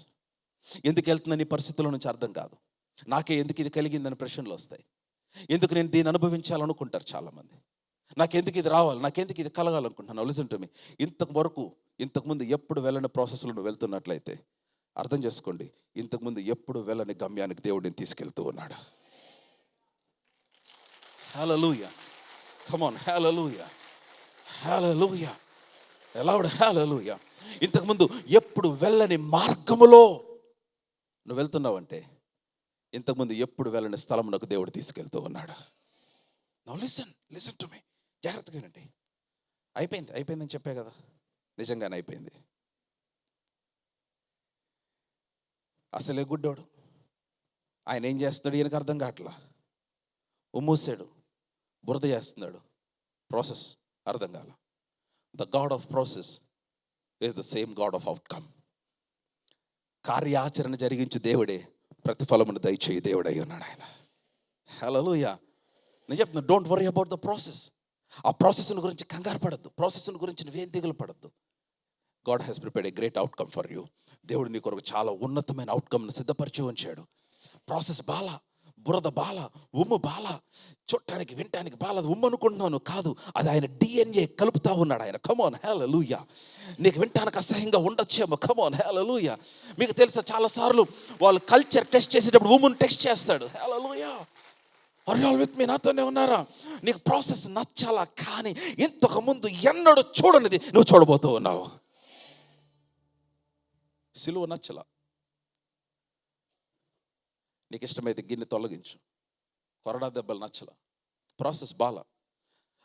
ఎందుకు వెళ్తుందని ఈ పరిస్థితుల నుంచి అర్థం కాదు. నాకే ఎందుకు ఇది కలిగిందని ప్రశ్నలు వస్తాయి. ఎందుకు నేను దీన్ని అనుభవించాలనుకుంటారు చాలామంది. నాకెందుకు ఇది రావాలి, నాకెందుకు ఇది కలగాలనుకుంటున్నాను. లిసన్ టు మీ, ఇంతకుముందు ఎప్పుడు వెళ్ళని ప్రాసెస్లో నువ్వు వెళ్తున్నట్లయితే అర్థం చేసుకోండి, ఇంతకుముందు ఎప్పుడు వెళ్ళని గమ్యానికి దేవుడిని తీసుకెళ్తూ ఉన్నాడు. Hallelujah, come on, hallelujah, hallelujah, loud hallelujah. ఇంతకుముందు ఎప్పుడు వెళ్ళని మార్గములో నువ్వు వెళ్తున్నావంటే ఇంతకుముందు ఎప్పుడు వెళ్ళని స్థలమునకు దేవుడు తీసుకెళ్తూ ఉన్నాడు. నౌ లిసన్ టు మీ, జాగ్రత్తగా వినండి. అయిపోయిందని చెప్పే కదా, నిజంగానే అయిపోయింది. అసలే గుడ్డోడు, ఆయన ఏం చేస్తున్నాడు ఈయనకు అర్థం కావట్లా. ఉమ్మూసాడు, బురద చేస్తున్నాడు, ప్రాసెస్ అర్థం కాల. The God of process is the same God of outcome. కార్యాచరణ జరిగించు దేవుడే ప్రతిఫలమును దయచేయి దేవుడై ఉన్నాడు ఆయన. హల్లెలూయా. నేను చెప్తున్నా, don't worry about the process. ఆ ప్రాసెస్ని గురించి కంగారు పడద్దు, ప్రాసెస్ని గురించి నువ్వేం దిగులు పడద్దు. God has prepared a great outcome for you. దేవుడు నీ కొరకు చాలా ఉన్నతమైన అవుట్కమ్ను సిద్ధపరిచి ఉంచాడు. ప్రాసెస్ బాల, బురద బాల, ఉమ్ము బాల, చూడటానికి వినటానికి బాల. ఉమ్ము అనుకుంటున్నాను కాదు, అది ఆయన DNA కలుపుతా ఉన్నాడు ఆయన. కమ్ ఆన్, హల్లెలూయా. నీకు వినటానికి అసహ్యంగా ఉండొచ్చేమో, కమ్ ఆన్, హల్లెలూయా. మీకు తెలుసా, చాలాసార్లు వాళ్ళు కల్చర్ టెస్ట్ చేసేటప్పుడు ఉమ్మును టెస్ట్ చేస్తాడు. హల్లెలూయా. ఆర్ యు ఆల్ విత్ మీ? నాతోనే ఉన్నారా? నీకు ప్రాసెస్ నచ్చాలా, కానీ ఇంతకు ముందు ఎన్నడూ చూడనిది నువ్వు చూడబోతూ ఉన్నావు. సిలువ నచ్చలా, నీకు ఇష్టమైతే గిన్నె తొలగించు. కొరడా దెబ్బలు నచ్చల, ప్రాసెస్ బాల.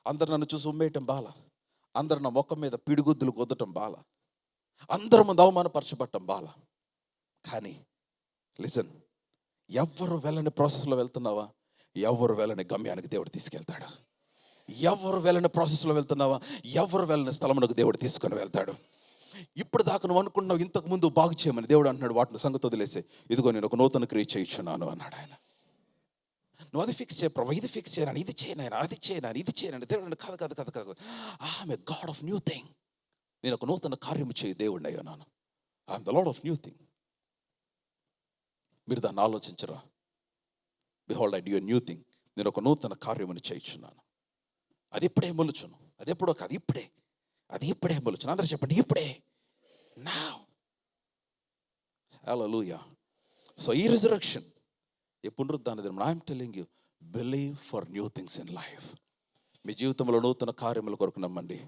అందరు నన్ను చూసి ఉమ్మేయటం బాల, అందరు నా ముఖం మీద పిడిగుద్దులు కొద్దటం బాల, అందరి ముందు అవమానపరచబట్టం బాల. కానీ లిసన్, ఎవరు వెళ్ళని ప్రాసెస్లో వెళ్తున్నావా, ఎవరు వెళ్ళని గమ్యానికి దేవుడు తీసుకెళ్తాడు. ఎవరు వెళ్ళని ప్రాసెస్లో వెళ్తున్నావా, ఎవరు వెళ్ళని స్థలమునకు దేవుడు తీసుకొని వెళ్తాడు. ఇప్పుడు దాకా నువ్వు అనుకున్నావు ఇంతకుముందు బాగు చేయమని, దేవుడు అంటున్నాడు వాటిని సంగతి వదిలేసే, ఇదిగో నేను ఒక నూతన క్రియ చేయించున్నాను అన్నాడు ఆయన. నువ్వు అది ఫిక్స్ చేయ ప్రభు, ఇది ఫిక్స్ చేయను, ఇది చేయను, అది చేయను, ఇది చేయను. దేవుడు కాదు, I'm a God of new thing. నేను ఒక నూతన కార్యము చేయి దేవుడిని అయ్యాను. I'm the Lord of new thing. మీరు దాన్ని ఆలోచించరా? Behold I do a new thing. నేను ఒక నూతన కార్యముని చేయించున్నాను. అది ఇప్పుడే మొలుచును, అది ఎప్పుడో కాదు, అది ఇప్పుడే మొలుచును. అందరూ చెప్పండి, ఇప్పుడే, నౌ. హల్లెలూయా. సో ఈ రిజరక్షన్, ఈ పునరుద్ధాన దినం, I'm telling you, believe for new things in life. మీ జీవితంలో నూతన కార్యముల కొరకు నమ్మండి.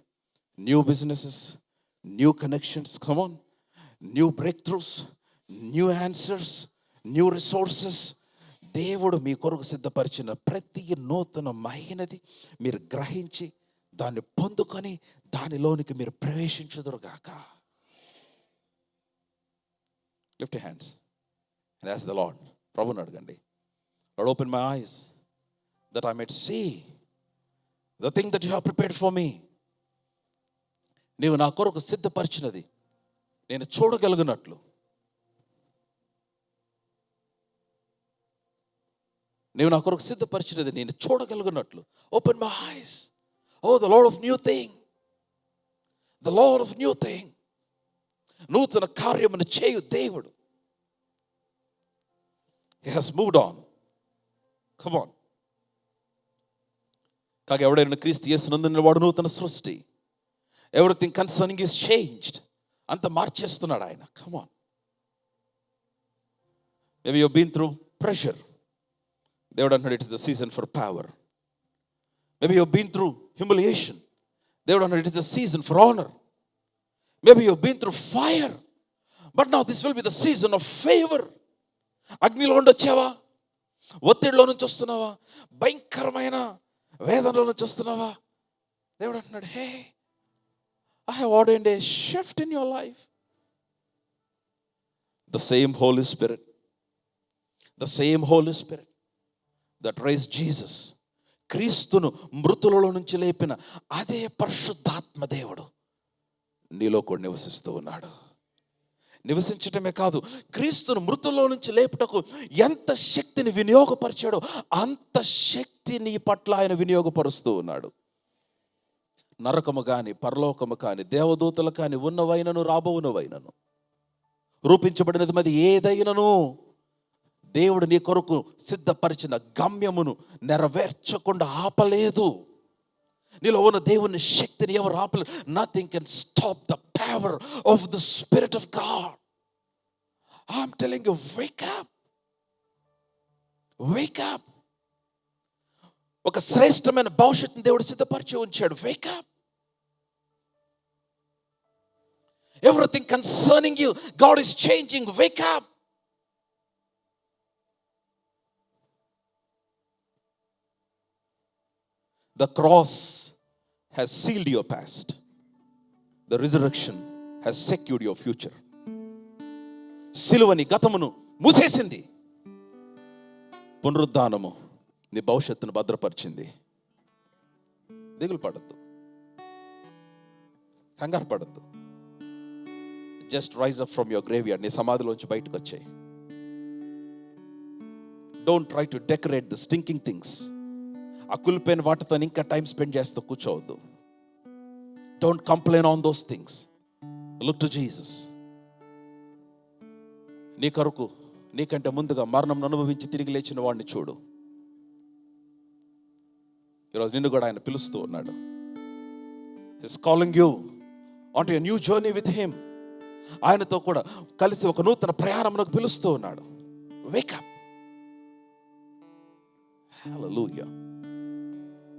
New businesses, new connections, come on, new breakthroughs, new answers, new resources. దేవుడు మీ కొరకు సిద్ధపరిచిన ప్రతి నూతనమైనది మీరు గ్రహించి దాన్ని పొందుకొని దానిలోనికి మీరు ప్రవేశించుదురుగాక. Lift your hands and ask the Lord. ప్రభువుని అడగండి, Lord, open my eyes that I might see the thing that you have prepared for me. నీవు నా కొరకు సిద్ధపరిచినది నేను చూడగలిగినట్లు, నీవు నా కొరకు సిద్ధపరిచినది నేను చూడగలిగినట్లు. Open my eyes. Oh the Lord of new thing, the Lord of new thing. నూతన కార్యమును చేయు దేవుడు. He has moved on. Come on. కాగా ఎవడైనా క్రీస్తు యేసునందున్న వాడు నూతన సృష్టి. Everything concerning is changed. అంత మార్చేస్తున్నాడు ఆయన. Come on. Maybe you've been through pressure. దేవుడు అంటున్నాడు, it is the season for power. Maybe you've been through humiliation. దేవుడు అంటున్నాడు, it is the season for honor. Maybe you've been through fire, but now this will be the season of favor. అగ్నిలో ఉండొచ్చావా? ఒత్తిడిలో నుంచి వస్తున్నావా? భయంకరమైన వేదనలో నుంచి వస్తున్నావా? దేవుడు అంటున్నాడు, హే, I have ordained a shift in your life. The same Holy Spirit that raised Jesus, క్రీస్తును మృతులలో నుంచి లేపిన అదే పరిశుద్ధాత్మ దేవుడు నీలో కూడా నివసిస్తూ ఉన్నాడు. నివసించటమే కాదు, క్రీస్తును మృతుల్లో నుంచి లేపుటకు ఎంత శక్తిని వినియోగపరిచాడో అంత శక్తి నీ పట్ల ఆయన వినియోగపరుస్తూ ఉన్నాడు. నరకము కాని, పరలోకము కాని, దేవదూతలు కాని, ఉన్నవైనను రాబోవునవైనను, రూపించబడినది మరి ఏదైనను దేవుడు నీ కొరకు సిద్ధపరిచిన గమ్యమును నెరవేర్చకుండా ఆపలేదు. నీలో ఉన్న దేవుని శక్తిని ఎవరు ఆపలేదు. Nothing can stop the power of the spirit of God. I'm telling you, Wake up, Wake up. ఒక శ్రేష్టమైన భవిష్యత్తుని దేవుడు సిద్ధపరిచి ఉంచాడు. Wake up. Everything concerning you, God is changing. Wake up. The cross has sealed your past. The resurrection has secured your future. సిలువని గతమును మూసేసింది. పునరుద్ధానము నీ భవిష్యత్తును భద్రపరిచింది. దిగులు పడద్దు, కంగారు పడద్దు. Just rise up from your graveyard. నీ సమాధిలోంచి బయటకు వచ్చాయి. Don't try to decorate the stinking things. ఆ కులిపోయిన వాటితో ఇంకా టైం స్పెండ్ చేస్తూ కూర్చోవద్దు. Don't complain on those things. Look to Jesus. నీ కొరకు నీకంటే ముందుగా మరణం అనుభవించి తిరిగి లేచిన వాడిని చూడు. ఈరోజు నిన్ను కూడా ఆయన పిలుస్తూ ఉన్నాడు. He's calling you onto a new journey with him. ఆయనతో కూడా కలిసి ఒక నూతన ప్రయాణమునకు పిలుస్తూ ఉన్నాడు. Wake up. Hallelujah.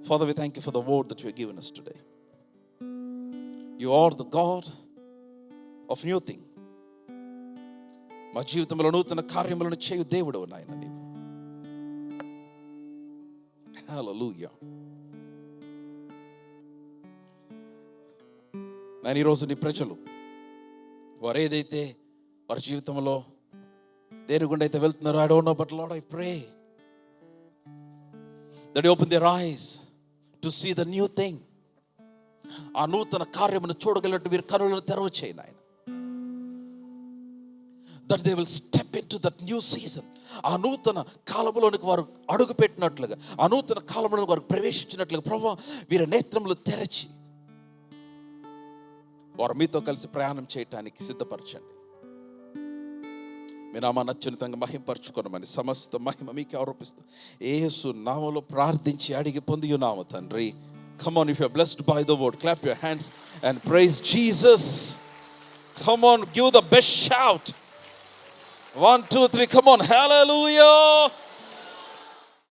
Father, we thank you for the word that you have given us today. You are the God of new thing. మా జీవితంలో నూతన కార్యములను చేయు దేవుడు నాయన నీవు. హల్లెలూయా. నేను ఈరోజు నీ ప్రజలు వారు ఏదైతే వారి జీవితంలో దేని గుండా అయితే వెళ్తున్నారో, I don't know, but Lord, I pray that you open their eyes to see the new thing. ఆ నూతన కార్యమును చూడగలిగినట్టు వీరి కనులను తెరవ చేయి నాయన. That they will step into that new season. ఆ నూతన కాలంలోనికి వారు అడుగు పెట్టినట్లుగా, ఆ నూతన కాలంలోనికి వారు ప్రవేశించినట్లుగా ప్రభువా వీరి నేత్రములు తెరచి వారు మీతో కలిసి ప్రయాణం చేయటానికి సిద్ధపరచండి. మీ నామాన్ని అత్యున్నతంగా మహింపరచుకోనమని సమస్త మహిమ మీకే ఆరోపిస్తూ యేసు నామములో ప్రార్థించి అడిగి పొందియున్నాము తండ్రి. Come on, if you are blessed by the word, clap your hands and praise Jesus. Come on, give the best shout. 1, 2, 3, come on, hallelujah.